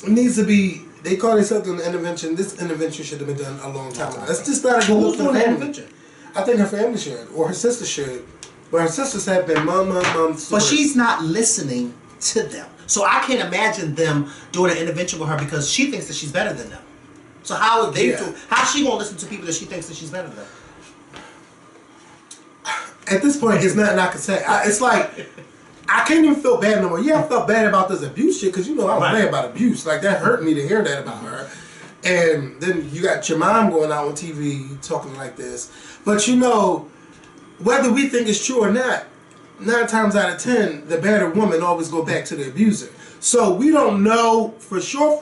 It needs to be. They call themselves an intervention. This intervention should have been done a long time ago. That's just not a good look Who's for doing the the family. intervention? I think her family should, or her sister should, but her sisters have been mom. But she's not listening to them. So I can't imagine them doing an intervention with her because she thinks that she's better than them. So how are they do? How's she gonna listen to people that she thinks that she's better than? At this point, it's nothing I can say. It's like I can't even feel bad no more. Yeah, I felt bad about this abuse shit because I was bad about abuse. Like that hurt me to hear that about her. And then you got your mom going out on TV talking like this. But whether we think it's true or not, 9 times out of 10, the better woman always go back to the abuser. So we don't know for sure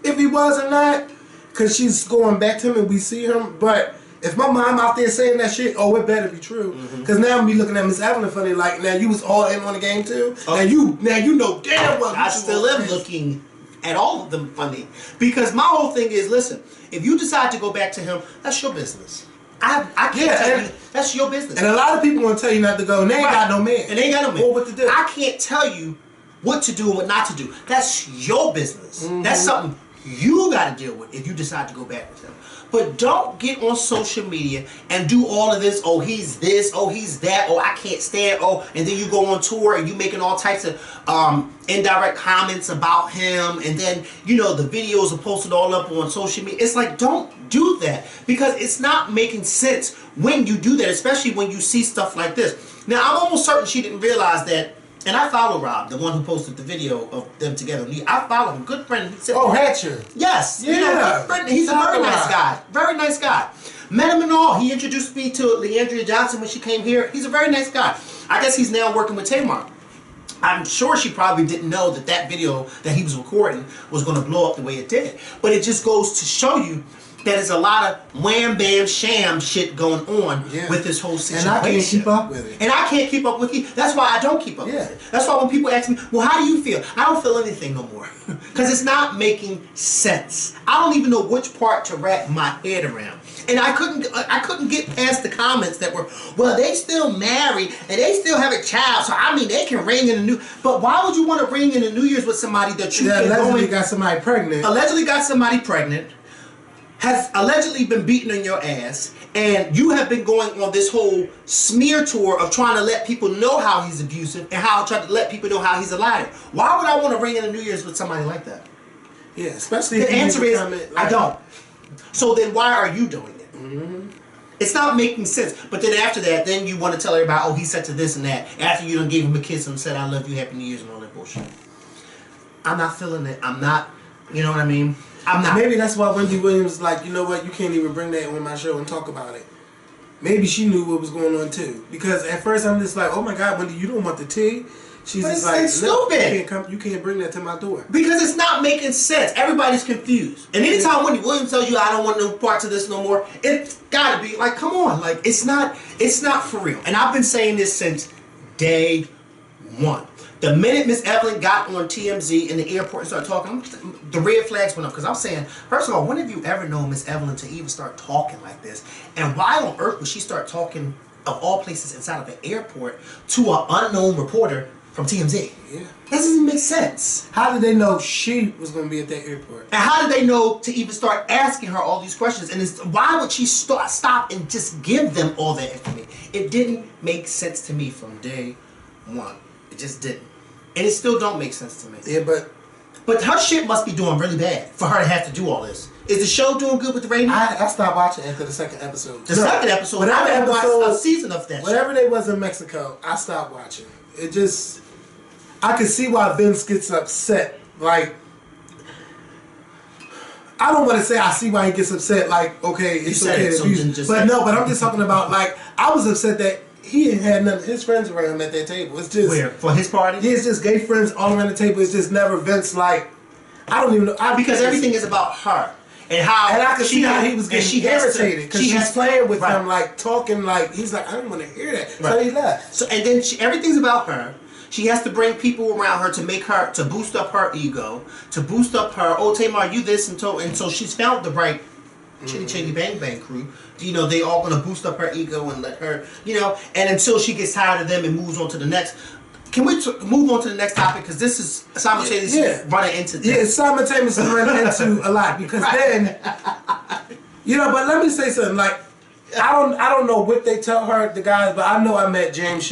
if he was or not, because she's going back to him and we see him. But if my mom out there saying that shit, oh, it better be true. Because now I'm be looking at Miss Evelyn funny, like, now you was all in on the game too. Now you know damn well. I still am looking at all of them funny because my whole thing is, listen, if you decide to go back to him, that's your business. I can't tell you. That's your business. And a lot of people want to tell you not to go, and they ain't got no man. And they ain't got no man. Or what to do. I can't tell you what to do and what not to do. That's your business. That's something you got to deal with if you decide to go back with him. But don't get on social media and do all of this. Oh, he's this. Oh, he's that. Oh, I can't stand. Oh, and then you go on tour and you making all types of indirect comments about him. And then, the videos are posted all up on social media. It's like, don't do that because it's not making sense when you do that, especially when you see stuff like this. Now, I'm almost certain she didn't realize that. And I follow Rob, the one who posted the video of them together. I follow him. Good friend. He said, Hatcher. Yes. Yeah. Good friend. He's a very nice guy. Very nice guy. Met him and all. He introduced me to Leandria Johnson when she came here. He's a very nice guy. I guess he's now working with Tamar. I'm sure she probably didn't know that video that he was recording was going to blow up the way it did. But it just goes to show you that there's a lot of wham bam sham shit going on with this whole situation. And I can't keep up with it. And I can't keep up with you. That's why I don't keep up with it. That's why when people ask me, well, how do you feel? I don't feel anything no more. Because it's not making sense. I don't even know which part to wrap my head around. And I couldn't get past the comments that were, well, they still married and they still have a child, so I mean they can ring in the new. But why would you want to ring in the New Year's with somebody that you allegedly got somebody pregnant? Allegedly got somebody pregnant. Has allegedly been beaten on your ass, and you have been going on this whole smear tour of trying to let people know how he's abusive and trying to let people know how he's a liar. Why would I want to ring in the New Year's with somebody like that? Yeah, especially the if answer is I don't. Like, So then why are you doing it? It's not making sense. But then after that, then you want to tell everybody, oh, he said to this and that. After you done gave him a kiss and said, I love you, Happy New Year's and all that bullshit. I'm not feeling it. I'm not, you know what I mean? I'm not. Maybe that's why Wendy Williams is like, you know what, you can't even bring that on my show and talk about it. Maybe she knew what was going on too. Because at first I'm just like, oh my God, Wendy, you don't want the tea? She's but just it's like, stupid. No, you can't bring that to my door. Because it's not making sense. Everybody's confused. And anytime Wendy Williams tells you I don't want no parts of this no more, it's gotta be like, come on, like it's not for real. And I've been saying this since day one. The minute Miss Evelyn got on TMZ in the airport and started talking, the red flags went up. Because I'm saying, first of all, when have you ever known Miss Evelyn to even start talking like this? And why on earth would she start talking, of all places, inside of an airport to an unknown reporter from TMZ? Yeah. That doesn't make sense. How did they know she was going to be at that airport? And how did they know to even start asking her all these questions? And why would she stop and just give them all that information? It didn't make sense to me from day one. It just didn't. And it still don't make sense to me. Yeah, but her shit must be doing really bad for her to have to do all this. Is the show doing good with the ratings? I stopped watching after the second episode. Second episode, I haven't watched a season of that. Whatever they was in Mexico, I stopped watching. It just, I could see why Vince gets upset. Like, I don't want to say I see why he gets upset. Like, okay, it's okay to abuse, but no. But I'm just talking about, like, I was upset that he ain't had none of his friends around him at that table. It's just for his party. Yeah, it's just gay friends all around the table. It's just never Vince. Like, I don't even know because everything is about her. And I could see how he was getting irritated because she's playing with him, like talking, like he's like, I don't want to hear that. Right. So he left. So and then everything's about her. She has to bring people around her to boost up her ego, to boost up her. Oh, Tamar, you this and so she's found the right chitty chitty bang bang crew. You know, they all gonna boost up her ego and let her, you know, and until she gets tired of them and moves on to the next. Can we move on to the next topic? Because this is simultaneously running into this. Yeah, it's simultaneously running into a lot. Because then, you know, but let me say something. Like, I don't know what they tell her, the guys, but I know I met James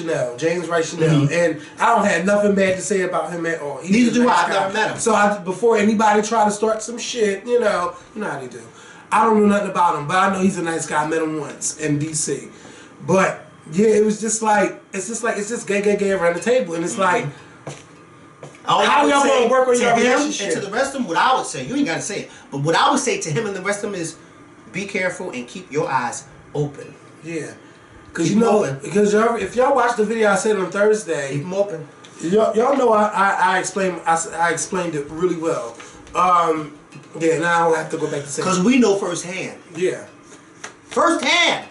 Wright Chanel, and I don't have nothing bad to say about him at all. Neither do I. I've never met him. So before anybody try to start some shit, you know how they do. I don't know nothing about him, but I know he's a nice guy. I met him once in DC, but. Yeah, it was just like it's just gay around the table, and it's like, how y'all gonna work on your relationship? And to the rest of them, what I would say, you ain't gotta say it, but what I would say to him and the rest of them is, be careful and keep your eyes open. Yeah, because if y'all watch the video I said on Thursday, keep them open. Y'all know I explained it really well. Yeah, now I don't have to go back to say because we know firsthand. Yeah, firsthand.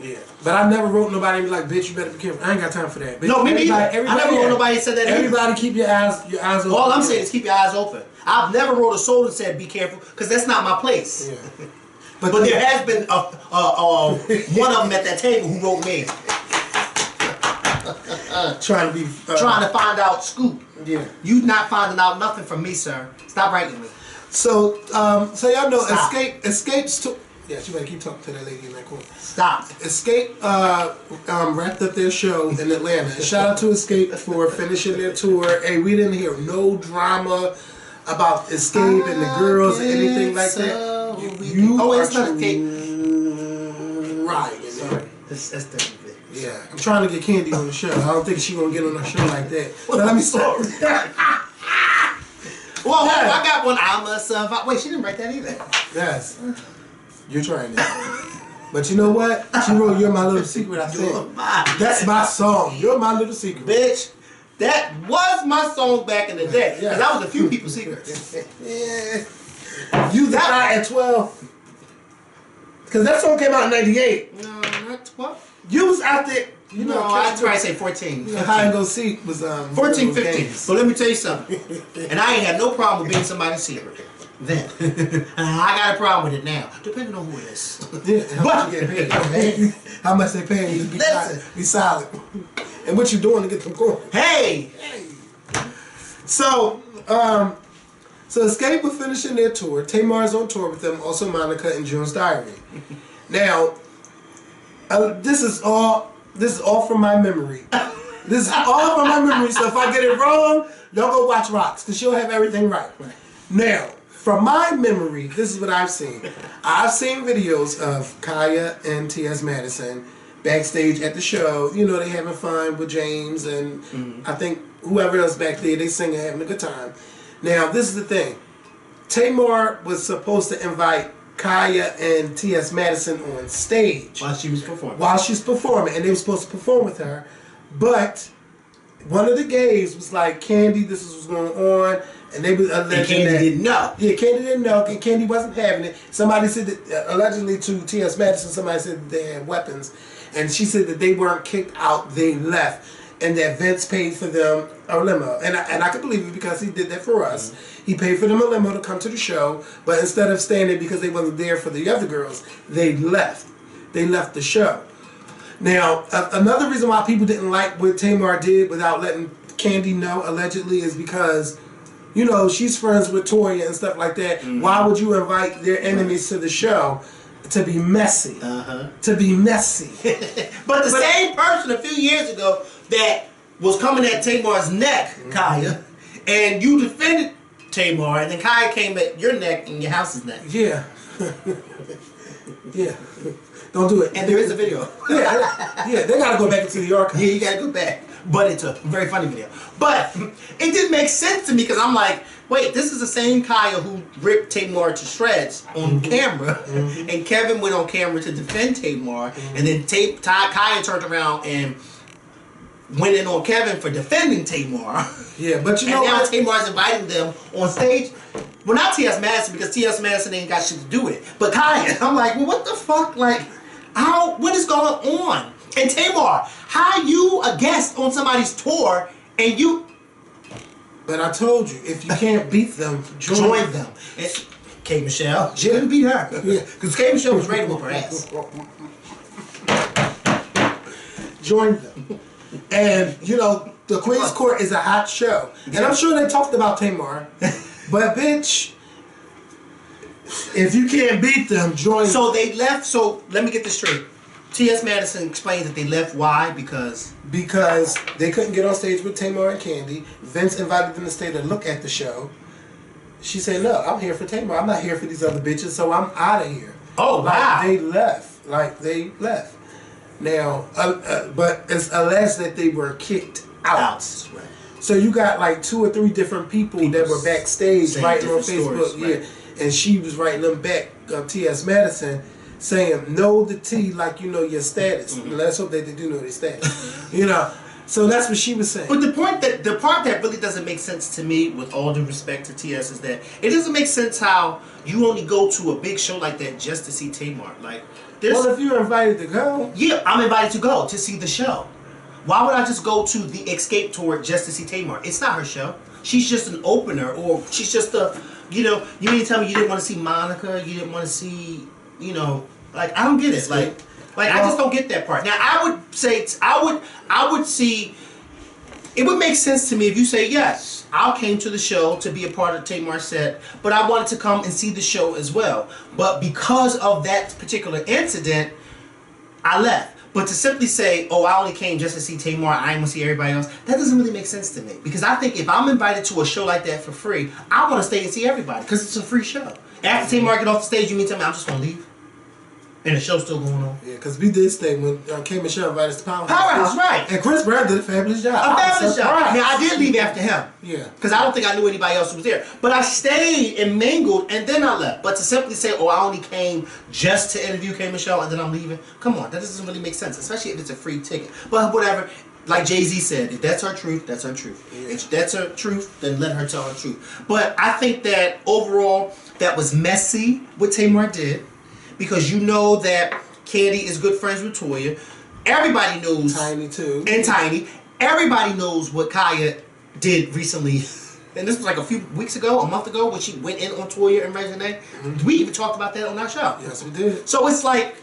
Yeah, but I never wrote nobody and be like, bitch, you better be careful. I ain't got time for that. Bitch, no, me neither. I never wrote nobody and said that. Everybody keep your eyes open. All I'm saying is keep your eyes open. I've never wrote a soul and said be careful because that's not my place. Yeah. But there has been one of them at that table who wrote me. Trying to find out scoop. Yeah. You not finding out nothing from me, sir. Stop writing me. So y'all know Escapes to. Yeah, you better keep talking to that lady in that corner. Stop. Escape wrapped up their show in Atlanta. And shout out to Escape for finishing their tour. Hey, we didn't hear no drama about Escape and the girls or anything like that. It's not Escape. Right. That's the yeah, I'm trying to get Candy on the show. I don't think she's gonna get on the show like that. But let me start. Well, I got one. I'm a survivor. Wait, she didn't write that either. Yes. You're trying it. But you know what? She wrote You're My Little Secret, I think. That's my song. You're My Little Secret. Bitch, that was my song back in the day. Because that was a few people's secrets. Yeah. You that guy at 12. Because that song came out in 98. No, not 12. You was out there. You know, I'd try to say 14. You know, Hide and Go Seek was 14, 15. So let me tell you something. And I ain't had no problem with being somebody's secret. Then. I got a problem with it now. Depending on who it is. Yeah, how much you get paid. How much they paying you to be silent. And what you doing to get them going. Hey! So Escape was finishing their tour. Tamar's on tour with them, also Monica and June's Diary. Now, this is all from my memory. This is all from my memory, so if I get it wrong, y'all go watch Rocks, because she'll have everything right. Now, from my memory, this is what I've seen. I've seen videos of Kaya and T.S. Madison backstage at the show. You know, they having fun with James and I think whoever else back there, they singing, having a good time. Now, this is the thing. Tamar was supposed to invite Kaya and T.S. Madison on stage. While she was performing. While she's performing. And they were supposed to perform with her. But one of the gays was like, Candy, this is what's going on. And they was alleging and Candy didn't know. Yeah, Candy didn't know, and Candy wasn't having it. Somebody said that, allegedly to T.S. Madison, somebody said that they had weapons. And she said that they weren't kicked out, they left. And that Vince paid for them a limo. And I could believe it because he did that for us. He paid for them a limo to come to the show, but instead of staying there because they wasn't there for the other girls, they left. They left the show. Now, another reason why people didn't like what Tamar did without letting Candy know, allegedly, is because, you know, she's friends with Toya and stuff like that. Why would you invite their enemies to the show to be messy? To be messy. But the same person a few years ago that was coming at Tamar's neck, Kaya, and you defended Tamar, and then Kaya came at your neck and your house's neck. Yeah. Yeah. Don't do it. And there is a video. Yeah, they gotta go back into the archive. Yeah, you gotta go back. But it's a very funny video. But it didn't make sense to me because I'm like, wait, this is the same Kaya who ripped Tamar to shreds on camera. And Kevin went on camera to defend Tamar. And then Kaya turned around and went in on Kevin for defending Tamar. Yeah, but you know and now what? Tamar's inviting them on stage. Well, not T.S. Madison, because T.S. Madison ain't got shit to do with it. But Kaya, I'm like, well, what the fuck? Like, what is going on? And Tamar, how you a guest on somebody's tour and you... But I told you, if you can't beat them, join them. And K. Michelle, she couldn't beat her. Yeah. Because K. Michelle was ready to whoop her ass. Join them. And, you know, the Queen's Court is a hot show. And I'm sure they talked about Tamar. But, bitch, if you can't beat them, join them. So they left, so let me get this straight. T.S. Madison explains that they left. Why? Because they couldn't get on stage with Tamar and Candy. Vince invited them to stay to look at the show. She said, no, I'm here for Tamar. I'm not here for these other bitches, so I'm out of here. Oh, wow. They left. Now, but it's alleged that they were kicked out. Right. So you got like 2 or 3 different people that were backstage writing on Facebook. Stories, right. Yeah, and she was writing them back, T.S. Madison, saying, know the T like you know your status. Let's hope that they do know their status. You know, so that's what she was saying. But the part that really doesn't make sense to me, with all due respect to T.S., is that it doesn't make sense how you only go to a big show like that just to see Tamar. Like, well, if you're invited to go. Yeah, I'm invited to go to see the show. Why would I just go to the Escape Tour just to see Tamar? It's not her show. She's just an opener, or she's just a, you know, you mean to tell me you didn't want to see Monica, you didn't want to see, you know, like, I don't get it. Like I just don't get that part. Now, I would say, I would see, it would make sense to me if you say, yes, I came to the show to be a part of Tamar's set, but I wanted to come and see the show as well. But because of that particular incident, I left. But to simply say, oh, I only came just to see Tamar, I didn't want to see everybody else, that doesn't really make sense to me. Because I think if I'm invited to a show like that for free, I want to stay and see everybody because it's a free show. After Tamar get off the stage, you mean tell me I'm just going to leave? And the show's still going on. Yeah, because we did stay when K. Michelle invited us to Powerhouse. Powerhouse, right. And Chris Brown did a fabulous job. A fabulous job. Now, I did leave after him. Yeah. Because I don't think I knew anybody else who was there. But I stayed and mingled, and then I left. But to simply say, oh, I only came just to interview K. Michelle, and then I'm leaving, come on, that doesn't really make sense, especially if it's a free ticket. But whatever. Like Jay-Z said, if that's her truth, that's her truth. Yeah. If that's her truth, then let her tell her truth. But I think that overall, that was messy what Tamar did. Because you know that Candy is good friends with Toya. Everybody knows. Tiny, too. And Tiny. Everybody knows what Kaya did recently. And this was like a few weeks ago, a month ago, when she went in on Toya and Regine. We even talked about that on our show. Yes, we did. So it's like,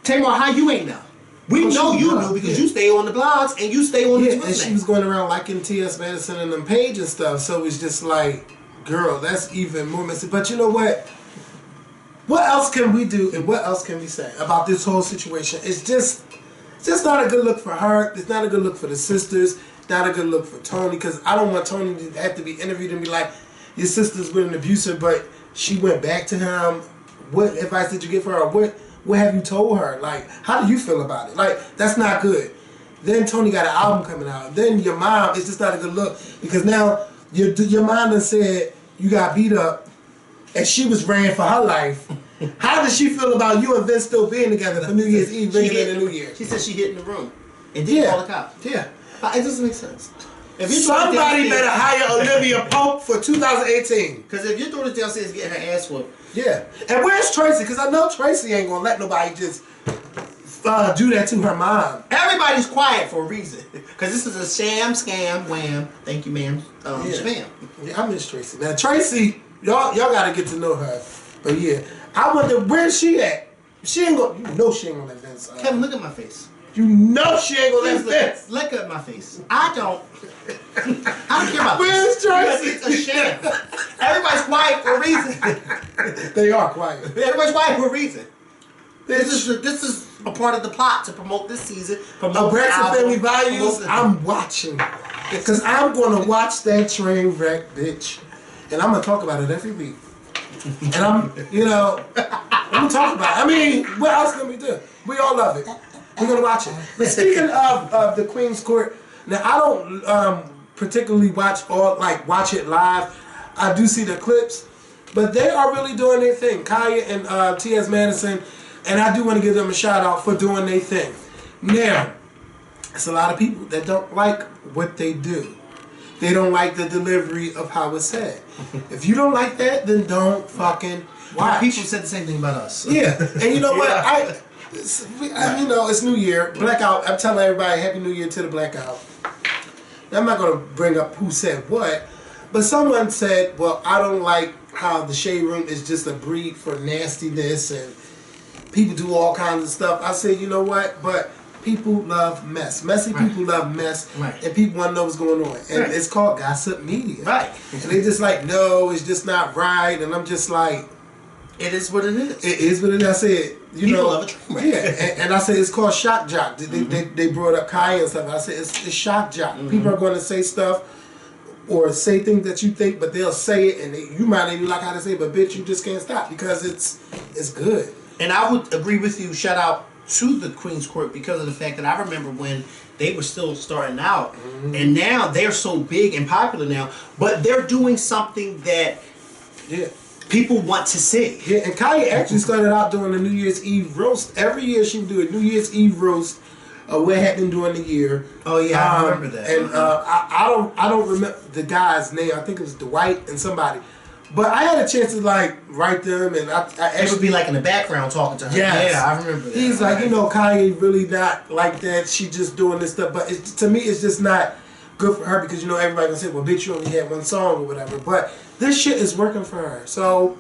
Tamar, how you ain't know? We know you knew because you stay on the blogs and you stay on and she was going around liking T.S. Madison and them page and stuff. So it's just like, girl, that's even more messy. But you know what? What else can we do and what else can we say about this whole situation? It's just not a good look for her. It's not a good look for the sisters. It's not a good look for Tony, because I don't want Tony to have to be interviewed and be like, your sister's with an abuser, but she went back to him. What advice did you give her? Or what have you told her? Like, how do you feel about it? Like, that's not good. Then Tony got an album coming out. Then your mom, it's just not a good look, because now your mom done said you got beat up and she was ran for her life. How does she feel about you and Vince still being together for New Year's Eve, bringing in the New Year? She said she hit in the room and didn't call the cops. Yeah. It doesn't make sense. Somebody better hire Olivia Pope for 2018. Because if you're doing this downstairs getting her ass whooped. Yeah. And where's Tracy? Because I know Tracy ain't gonna let nobody just do that to her mom. Everybody's quiet for a reason. Because this is a sham, scam, wham. Thank you, ma'am. Spam. Yeah, I miss Tracy. Now Tracy, y'all gotta get to know her. But yeah, I wonder where's she at. She ain't gonna. You know she ain't gonna let Vince. Kevin, look at my face. You know she ain't gonna let Vince. Look at my face. I don't care about Where's this. Tracy? It's a sham. Everybody's quiet for a reason. They are quiet. Everybody's quiet for a reason. This is a part of the plot to promote this season. Promote Aggressive Family Values. I'm watching because I'm gonna watch that train wreck, bitch, and I'm gonna talk about it every week. And I'm gonna talk about it. I mean, what else can we do? We all love it. We're gonna watch it. But speaking of the Queen's Court, now I don't particularly watch it live. I do see the clips, but they are really doing their thing. Kaya and T.S. Madison, and I do want to give them a shout out for doing their thing. Now, it's a lot of people that don't like what they do. They don't like the delivery of how it's said. If you don't like that, then don't fucking watch. People said the same thing about us. Yeah, and you know what? It's New Year. Blackout. I'm telling everybody, Happy New Year to the Blackout. I'm not going to bring up who said what, but someone said, well, I don't like how the Shade Room is just a breed for nastiness and people do all kinds of stuff. I said, you know what? But people love mess. Messy people love mess. Right. And people want to know what's going on. And it's called gossip media. Right. And they just like, no, it's just not right. And I'm just like, it is what it is. It is what it is. I said, people love a train wreck. Yeah. And I said, it's called shock jock. They brought up Kaya and stuff. I said, it's shock jock. People are going to say stuff or say things that you think, but they'll say it and you might not even like how to say it, but bitch, you just can't stop because it's good. And I would agree with you. Shout out to the Queen's Court because of the fact that I remember when they were still starting out, and now they're so big and popular now, but they're doing something that people want to see. Yeah, and Kaya actually started out doing the New Year's Eve roast. Every year she would do a New Year's Eve roast of what happened during the year. Oh yeah, I remember that. And I don't remember the guy's name. I think it was Dwight and somebody. But I had a chance to write them, and I actually it would be like in the background talking to her. Yes. Yeah, I remember that. He's like, Kanye really not like that. She just doing this stuff, but to me, it's just not good for her because everybody gonna say, well, bitch, you only had one song or whatever. But this shit is working for her, so.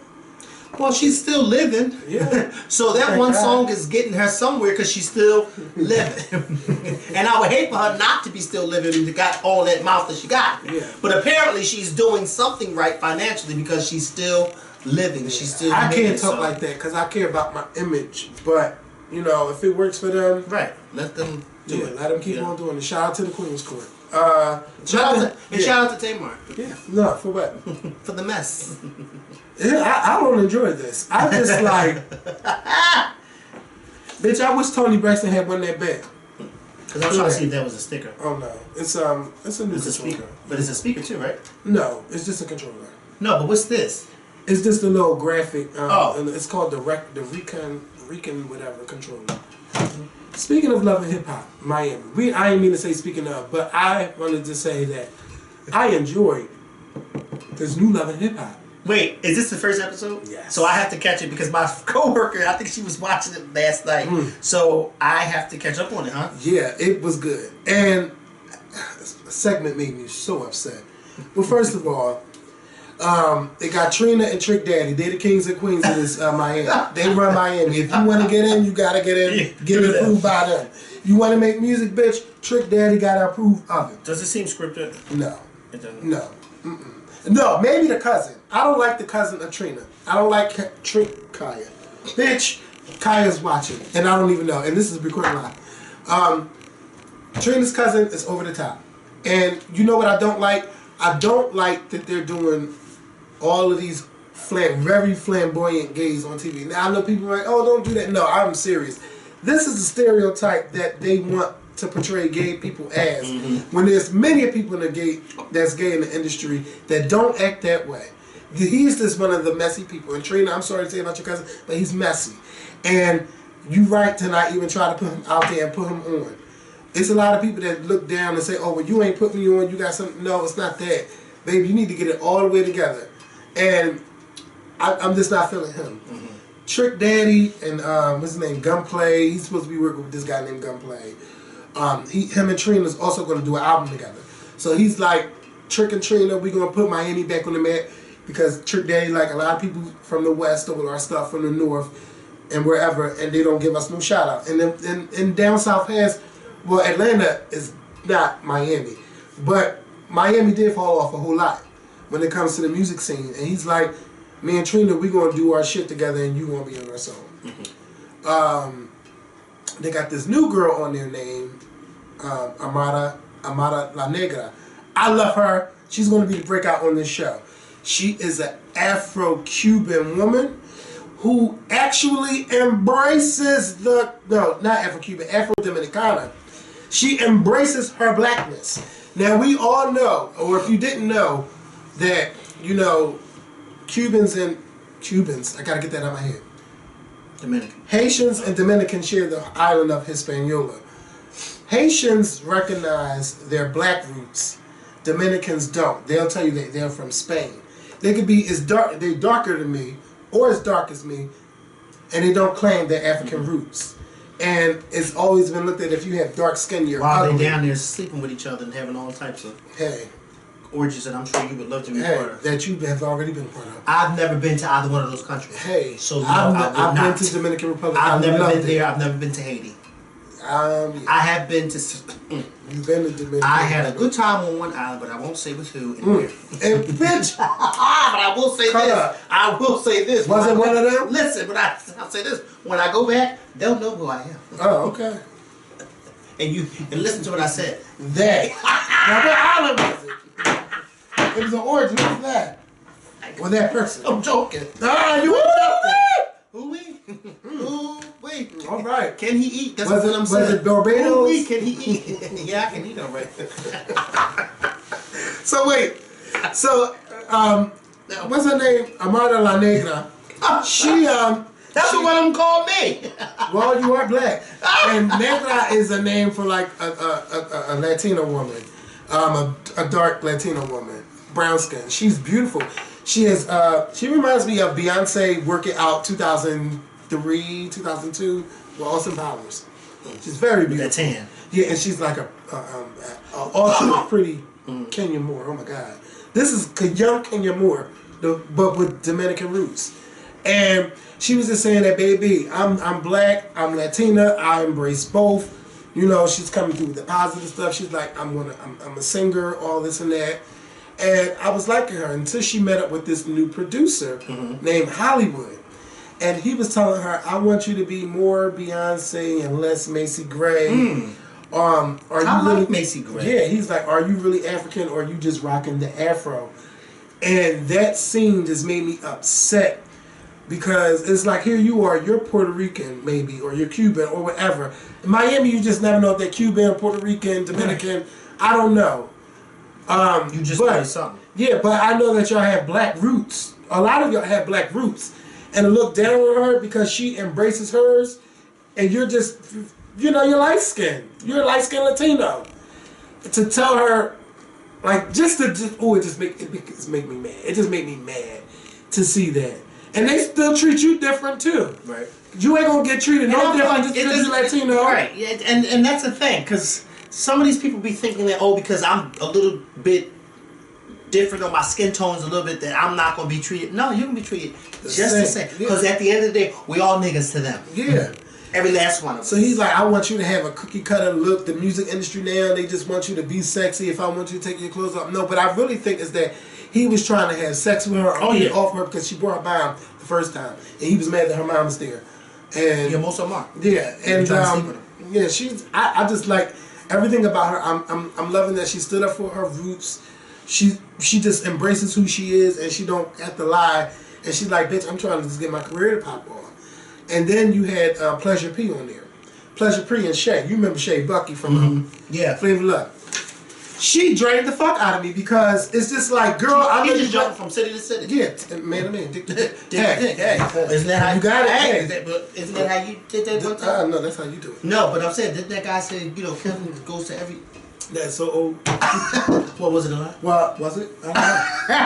Well, she's still living. Yeah. So that one song is getting her somewhere because she's still living. And I would hate for her not to be still living and got all that mouth that she got. Yeah. But apparently she's doing something right financially because she's still living. She's still I living, can't talk like that because I care about my image. But, if it works for them. Right. Let them do it. Let them keep on doing it. Shout out to the Queen's Court. Shout out to Tamar. Yeah. No, for what? For the mess. Yeah, I don't enjoy this. I just bitch, I wish Tony Braxton had won that bet. Because I'm trying to see if that was a sticker. Oh no, it's a new it's a speaker. But it's a speaker too, right? No, it's just a controller. No, but what's this? It's just a little graphic. And it's called the Recon whatever controller. Speaking of love and hip hop, Miami. I didn't mean to say speaking of, but I wanted to say that I enjoyed this new love and hip hop. Wait, is this the first episode? Yes. So I have to catch it because my coworker, I think she was watching it last night. So I have to catch up on it, huh? Yeah, it was good. And the segment made me so upset. Well, first of all, they got Trina and Trick Daddy. They're the kings and queens of this Miami. They run Miami. If you want to get in, you got to get in. Get it approved by them. You want to make music, bitch? Trick Daddy got to approve of it. Does it seem scripted? No. It doesn't. No. No, maybe the cousin. I don't like the cousin of Trina. I don't like Kaya. Bitch, Kaya's watching, and I don't even know. And this is recording live. Trina's cousin is over the top. And you know what I don't like? I don't like that they're doing all of these very flamboyant gays on TV. Now, I know people are like, oh, don't do that. No, I'm serious. This is a stereotype that they want to portray gay people as. When there's many people that's gay in the industry that don't act that way. He's just one of the messy people. And Trina, I'm sorry to say about your cousin, but he's messy. And you right to not even try to put him out there and put him on. it's a lot of people that look down and say, oh, well, you ain't put me on, you got something. No, it's not that. Baby, you need to get it all the way together. And I'm just not feeling him. Trick Daddy and what's his name, Gunplay. He's supposed to be working with this guy named Gunplay. Him and Trina's also going to do an album together. So he's like, Trick and Trina, we're going to put Miami back on the map because Trick Daddy, like a lot of people from the West or our stuff from the North and wherever, and they don't give us no shout out. And then and down South has, well, Atlanta is not Miami, but Miami did fall off a whole lot when it comes to the music scene. And he's like, me and Trina, we gonna do our shit together, and you gonna be on our song. They got this new girl on there named Amara La Negra. I love her. She's gonna be the breakout on this show. She is an Afro-Cuban woman who actually embraces not Afro-Cuban, Afro-Dominicana. She embraces her blackness. Now we all know, or if you didn't know, that, you know, Cubans, I gotta get that out of my head. Dominican. Haitians and Dominicans share the island of Hispaniola. Haitians recognize their black roots. Dominicans don't. They'll tell you that they're from Spain. They could be they're darker than me, or as dark as me, and they don't claim their African roots. And it's always been looked at, if you have dark skin, you're while ugly. they're down there sleeping with each other and having all types of orgies that I'm sure you would love to be part of. That you have already been part of. I've never been to either one of those countries. Hey, so no, I've been to Dominican Republic. I've never been there. I've never been to Haiti. Yeah. I have been to. You've been to Dominican. I had a good time on one island, but I won't say with who and where. And bitch, but I will say this. I will say this. Was it one of them? Listen, but I'll say this. When I go back, they'll know who I am. Oh, okay. And listen to what I said. That. Now, what island was it? It was an origin. What was that? Or that person? I'm joking. Nah, you ain't joking. Who we? Who we? All right. Can he eat? That's what I'm saying. Was it Barbados? Who we? Can he eat? Yeah, I can eat all right. So wait. So what's her name? Amara La Negra. She That's what one of them called me. Well, you are black, and Negra is a name for like a Latina woman, a dark Latina woman, brown skin. She's beautiful. She is. She reminds me of Beyonce working out 2003, 2002 with Austin Powers. She's very beautiful. With that tan. Yeah, and she's like also pretty Kenya Moore. Oh my God, this is young Kenya Moore, but with Dominican roots. And she was just saying that, baby, I'm black, I'm Latina, I embrace both. You know, she's coming through with the positive stuff. She's like, I'm a singer, all this and that. And I was liking her until she met up with this new producer named Hollywood. And he was telling her, I want you to be more Beyonce and less Macy Gray. Are you really Macy Gray? Yeah, he's like, are you really African or are you just rocking the afro? And that scene just made me upset. Because it's like, here you are, you're Puerto Rican maybe, or you're Cuban, or whatever. In Miami, you just never know if they're Cuban, Puerto Rican, Dominican. Right. I don't know. You just know something. Yeah, but I know that y'all have black roots. A lot of y'all have black roots. And to look down on her because she embraces hers, and you're just, you know, you're light-skinned. You're a light-skinned Latino. To tell her, like, it just make me mad. It just made me mad to see that. And they still treat you different too. Right. You ain't gonna get treated no different just because you're Latino. Right. Yeah, and that's the thing, because some of these people be thinking that, oh, because I'm a little bit different on my skin tones a little bit, that I'm not gonna be treated. No, you can be treated just the same. Because at the end of the day, we all niggas to them. Yeah. Every last one of us. So he's like, I want you to have a cookie cutter look. The music industry now, they just want you to be sexy. If I want you to take your clothes off. No, but I really think is that he was trying to have sex with her or off her because she brought her by him the first time. And he was mad that her mom was there. And yeah, most of them are. Yeah. And yeah, she's I just like everything about her. I'm loving that she stood up for her roots. She just embraces who she is and she don't have to lie. And she's like, bitch, I'm trying to just get my career to pop off. And then you had Pleasure P on there. Pleasure P and Shay. You remember Shay Bucky from yeah, Flavor Love. she drained the fuck out of me because it's just like, girl, I know you you just jumping from city to city. Yeah, man to man, dick to dick. Hey, isn't that how you got it? Hey, isn't that how you did that one time? No, that's how you do it. No, but I'm saying, didn't that guy say, you know, Kevin goes to every... That's so old. What was it, a lie? Well, was it? I don't know.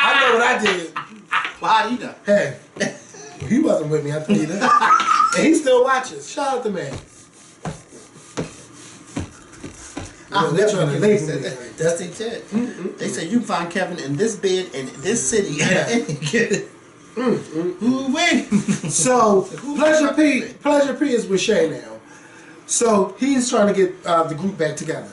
I know what I did. Well, how do you know? Hey, he wasn't with me, I tell you that. And he still watches. Shout out to man. They're trying to label me. That's their shit. They say you can find Kevin in this bed in this city. Yeah. And get it. Wait. So Pleasure P is with Shay now. So he's trying to get the group back together.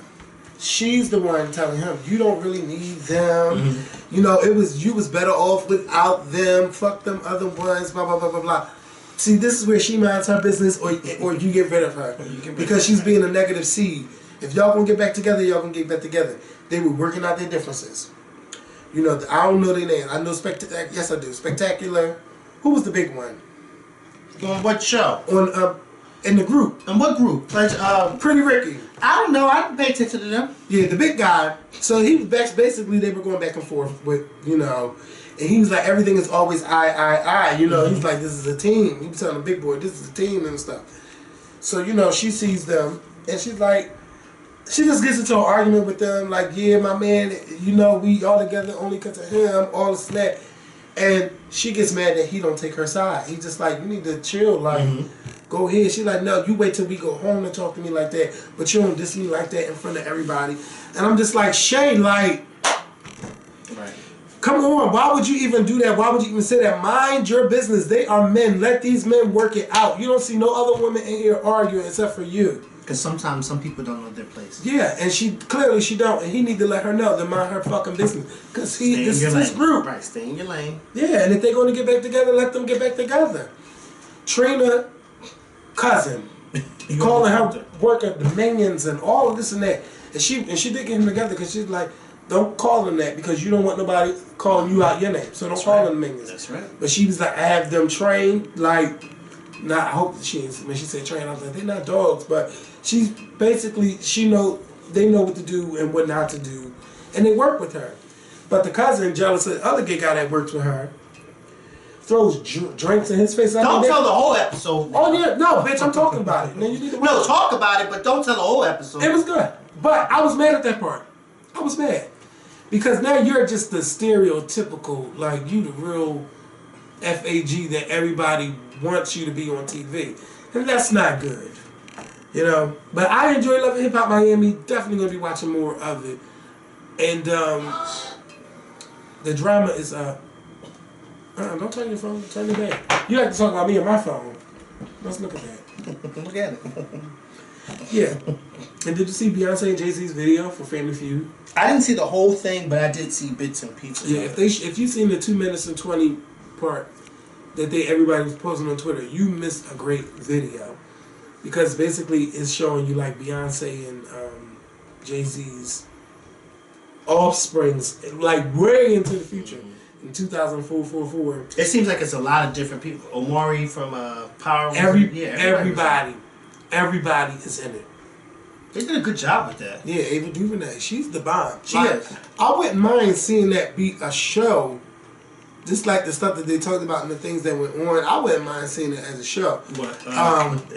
She's the one telling him, you don't really need them. You know, you was better off without them. Fuck them other ones, blah, blah, blah, blah, blah. See, this is where she minds her business or you get rid of her. Because she's being a negative seed. If y'all gonna get back together, y'all gonna get back together. They were working out their differences. You know, I don't know their name. I know yes, I do. Spectacular. Who was the big one? On what show? On in the group. In what group? Pretty Ricky. I don't know. I didn't pay attention to them. Yeah, the big guy. So he was basically they were going back and forth with, you know, and he was like, everything is always I. You know, he's like, this is a team. He was telling the big boy, this is a team and stuff. So, you know, she sees them and she's like, she just gets into an argument with them, like, yeah, my man, you know, we all together only because of him, all this and that. And she gets mad that he don't take her side. He's just like, you need to chill, like, go ahead. She's like, no, you wait till we go home to talk to me like that, but you don't diss me like that in front of everybody. And I'm just like, Shay, like, come on, why would you even do that? Why would you even say that? Mind your business. They are men. Let these men work it out. You don't see no other women in here arguing except for you. Because sometimes some people don't know their place. Yeah, and she don't, and he need to let her know to mind her fucking business. Because this is his group. Right, stay in your lane. Yeah, and if they're going to get back together, let them get back together. Trina, cousin, calling her worker the minions and all of this and that. And she did get him together because she's like, don't call them that because you don't want nobody calling you out your name. So don't call them minions. That's right. But she was like, I have them trained, like, I hope that when she said trained, I was like, they're not dogs, but she's basically, they know what to do and what not to do, and they work with her. But the cousin, jealous of the other gay guy that works with her, throws drinks in his face. Don't tell the whole episode. Oh yeah, no, bitch, I'm talking about it. Man, you need to no, talk about it, but don't tell the whole episode. It was good, but I was mad at that part. I was mad because now you're just the stereotypical, like you the real FAG that everybody wants you to be on TV, and that's not good. You know, but I enjoy Love and Hip Hop Miami. Definitely gonna be watching more of it, and the drama is don't turn your phone. Turn it back. You like to talk about me and my phone. Let's look at that. Look at it. Yeah. And did you see Beyonce and Jay-Z's video for Family Feud? I didn't see the whole thing, but I did see bits and pieces. Yeah. If you've seen the 2 minutes and 20 part that everybody was posting on Twitter, you missed a great video. Because basically it's showing you like Beyonce and Jay-Z's offsprings, like way into the future. In 2004. It seems like it's a lot of different people. Omari from Power. Everybody is in it. They did a good job with that. Yeah, Ava DuVernay, she's the bomb. She is. I wouldn't mind seeing that be a show. Just like the stuff that they talked about and the things that went on, I wouldn't mind seeing it as a show. What?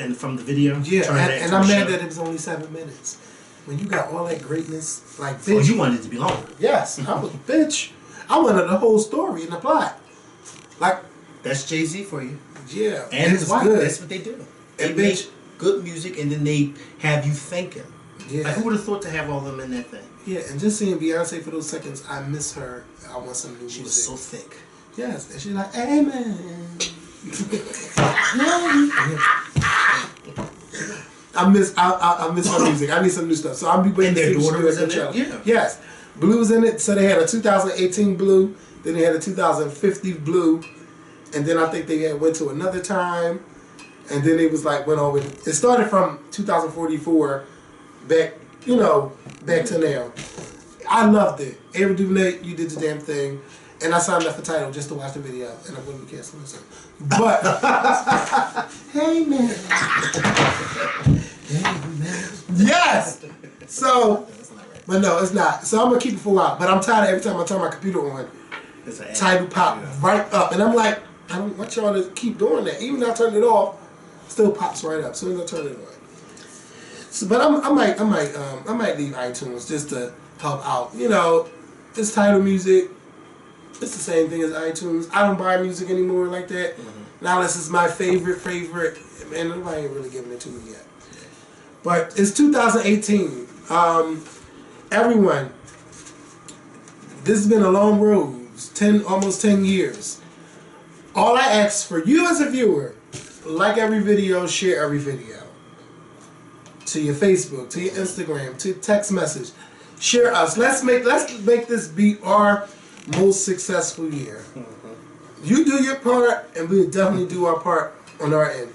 And from the video? Yeah, and I'm mad that it was only 7 minutes. When you got all that greatness, like, bitch. Oh, you wanted it to be longer. Yes, I was, bitch. I wanted the whole story and the plot. Like, that's Jay-Z for you. Yeah. And it's good. That's what they do. They make good music and then they have you thinking. Yeah. Like, who would have thought to have all of them in that thing? Yeah, and just seeing Beyonce for those seconds, I miss her. I want some new music. She was so thick. Yes, and she's like, amen. I miss her music. I need some new stuff. So I'll be waiting. And their daughter was in it? Yeah. Yes. Blue was in it. So they had a 2018 Blue. Then they had a 2050 Blue. And then I think they had went to another time. And then it was like, went over. It started from 2044 back, back to now. I loved it. Ava DuVernay, you did the damn thing. And I signed up for Tidal just to watch the video. And I wouldn't be canceling it. But, hey man. Hey man. Yes! So, But no, it's not. So I'm gonna keep it for a while. But I'm tired of every time I turn my computer on, title pop right up, and I'm like, I don't want y'all to keep doing that. Even though I turn it off, it still pops right up as soon as I turn it on. So, but I might leave iTunes just to help out. You know, this title music, it's the same thing as iTunes. I don't buy music anymore like that. Now unless it's my favorite, and nobody ain't really giving it to me yet. But it's 2018. Everyone, this has been a long road. Almost 10 years. All I ask for you as a viewer, like every video, share every video. To your Facebook, to your Instagram, to text message. Share us. Let's make this be our most successful year. You do your part, and we'll definitely do our part on our end.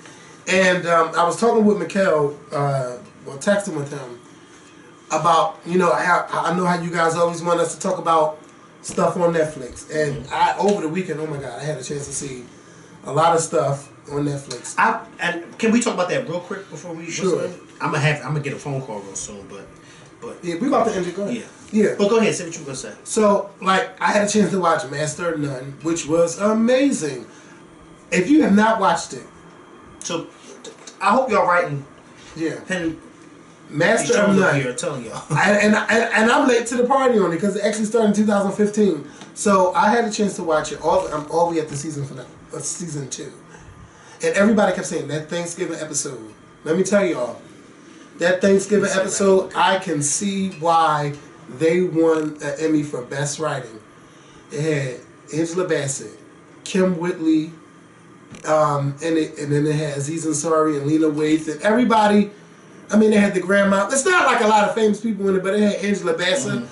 And I was talking with Mikkel, texting with him about, you know, I know how you guys always want us to talk about stuff on Netflix. And over the weekend, oh my God, I had a chance to see a lot of stuff on Netflix. And can we talk about that real quick before we? Sure. I'm gonna get a phone call real soon, but yeah, we about to end it. Go ahead. Yeah. But go ahead, say what you were gonna say. So, like, I had a chance to watch Master of None, which was amazing. If you have not watched it, so I hope y'all writing. Yeah. Pen. Master of None. Here telling y'all. and I'm late to the party on it because it actually started in 2015. So I had a chance to watch it. I'm all the way at the season 2. And everybody kept saying that Thanksgiving episode. Let me tell y'all, that Thanksgiving episode, I can see why they won an Emmy for Best Writing. It had Angela Bassett, Kim Whitley, and then it had Aziz Ansari and Lena Waithe and everybody. I mean, they had the grandma. It's not like a lot of famous people in it, but it had Angela Bassett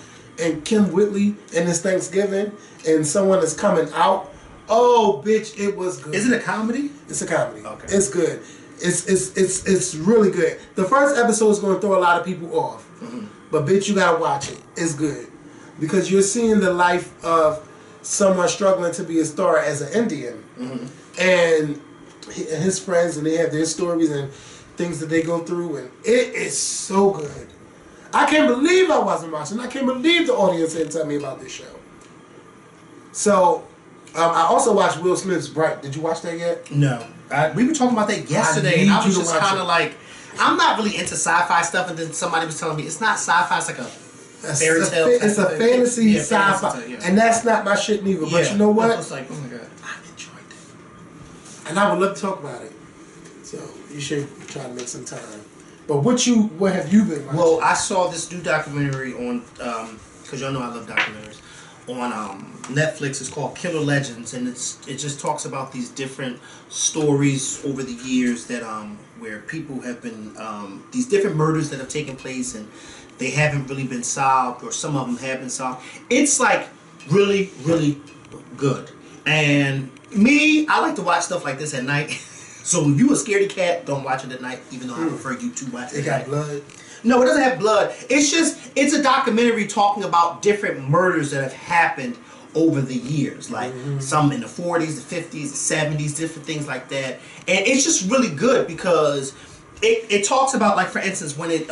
and Kim Whitley in this Thanksgiving, and someone is coming out. Oh, bitch, it was good. Is it a comedy? It's a comedy. Okay. It's good. It's really good. The first episode is going to throw a lot of people off, but bitch, you gotta watch it. It's good because you're seeing the life of someone struggling to be a star as an Indian, and his friends, and they have their stories and things that they go through, and it is so good. I can't believe I wasn't watching. I can't believe the audience didn't tell me about this show. So, I also watched Will Smith's Bright. Did you watch that yet? No. We were talking about that yesterday, and I was just kind of like, I'm not really into sci-fi stuff, and then somebody was telling me it's not sci-fi, it's like a fairy tale. It's a fantasy sci-fi, and that's not my shit neither. But you know what? I was like, oh my God, I enjoyed it, and I would love to talk about it. So you should try to make some time. But what have you been watching? Well, I saw this new documentary on, because y'all know I love documentaries, on Netflix. It's called Killer Legends, and it just talks about these different stories over the years that where people have been these different murders that have taken place, and they haven't really been solved, or some of them have been solved. It's like really, really good. And me, I like to watch stuff like this at night. So if you a scaredy cat, don't watch it at night, even though I prefer you to watch it. It got blood? No, it doesn't have blood. It's a documentary talking about different murders that have happened over the years. Like some in the 40s, the 50s, the 70s, different things like that. And it's just really good because it talks about, like, for instance, when it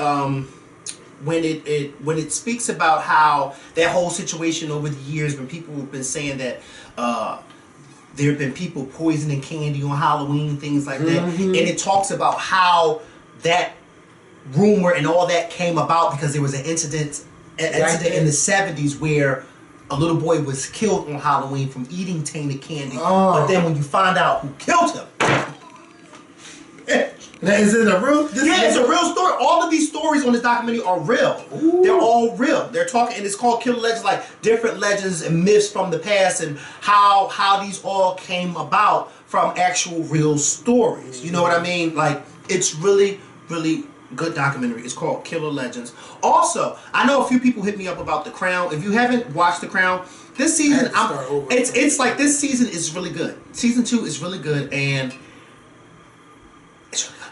speaks about how that whole situation over the years, when people have been saying that there have been people poisoning candy on Halloween, things like that. And it talks about how that rumor and all that came about because there was an incident in the 70s where a little boy was killed on Halloween from eating tainted candy. But then when you find out who killed him, now, is it a real? It's a real story. All of these stories on this documentary are real. Ooh. They're all real. They're talking, and it's called Killer Legends, like different legends and myths from the past, and how these all came about from actual real stories. You know what I mean? Like, it's really, really good documentary. It's called Killer Legends. Also, I know a few people hit me up about The Crown. If you haven't watched The Crown, this season, it's like this season is really good. Season 2 is really good, and it's really good.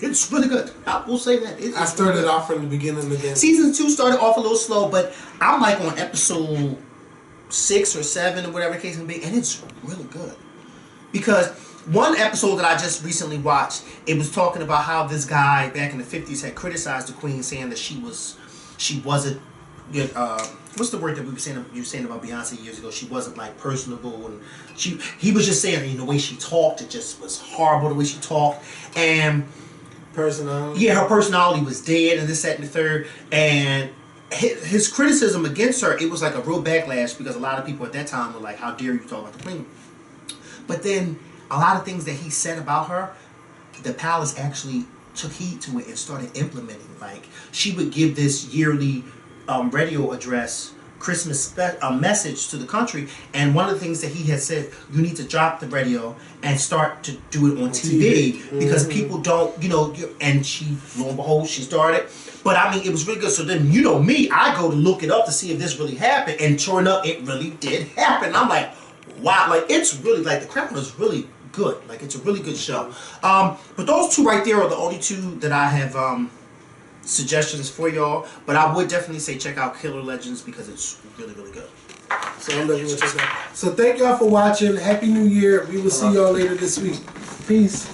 It's really good. I will say that. I started off from the beginning again. Season 2 started off a little slow, but I'm like on episode 6 or 7 or whatever the case may be, and it's really good. Because one episode that I just recently watched, it was talking about how this guy back in the 50s had criticized the Queen, saying that she she wasn't. What's the word that we were saying? You were saying about Beyonce years ago. She wasn't like personable, and he was just saying, the way she talked, it just was horrible the way she talked, and personality. Yeah, her personality was dead, and this, that, and the third, and his criticism against her, it was like a real backlash because a lot of people at that time were like, "How dare you talk about the queen?" But then a lot of things that he said about her, the palace actually took heed to it and started implementing. Like, she would give this yearly radio address, Christmas message to the country, and one of the things that he had said, you need to drop the radio and start to do it on TV because people don't, and she, lo and behold, she started. But I mean, it was really good. So then, me, I go to look it up to see if this really happened, and sure enough, it really did happen. I'm like, wow, like, it's really, like, The Crown is really good. Like, it's a really good show. But those two right there are the only two that I have suggestions for y'all. But I would definitely say check out Killer Legends because it's really, really good. So I'm definitely gonna check it out. So thank y'all for watching. Happy New Year. We will see y'all later this week. Peace.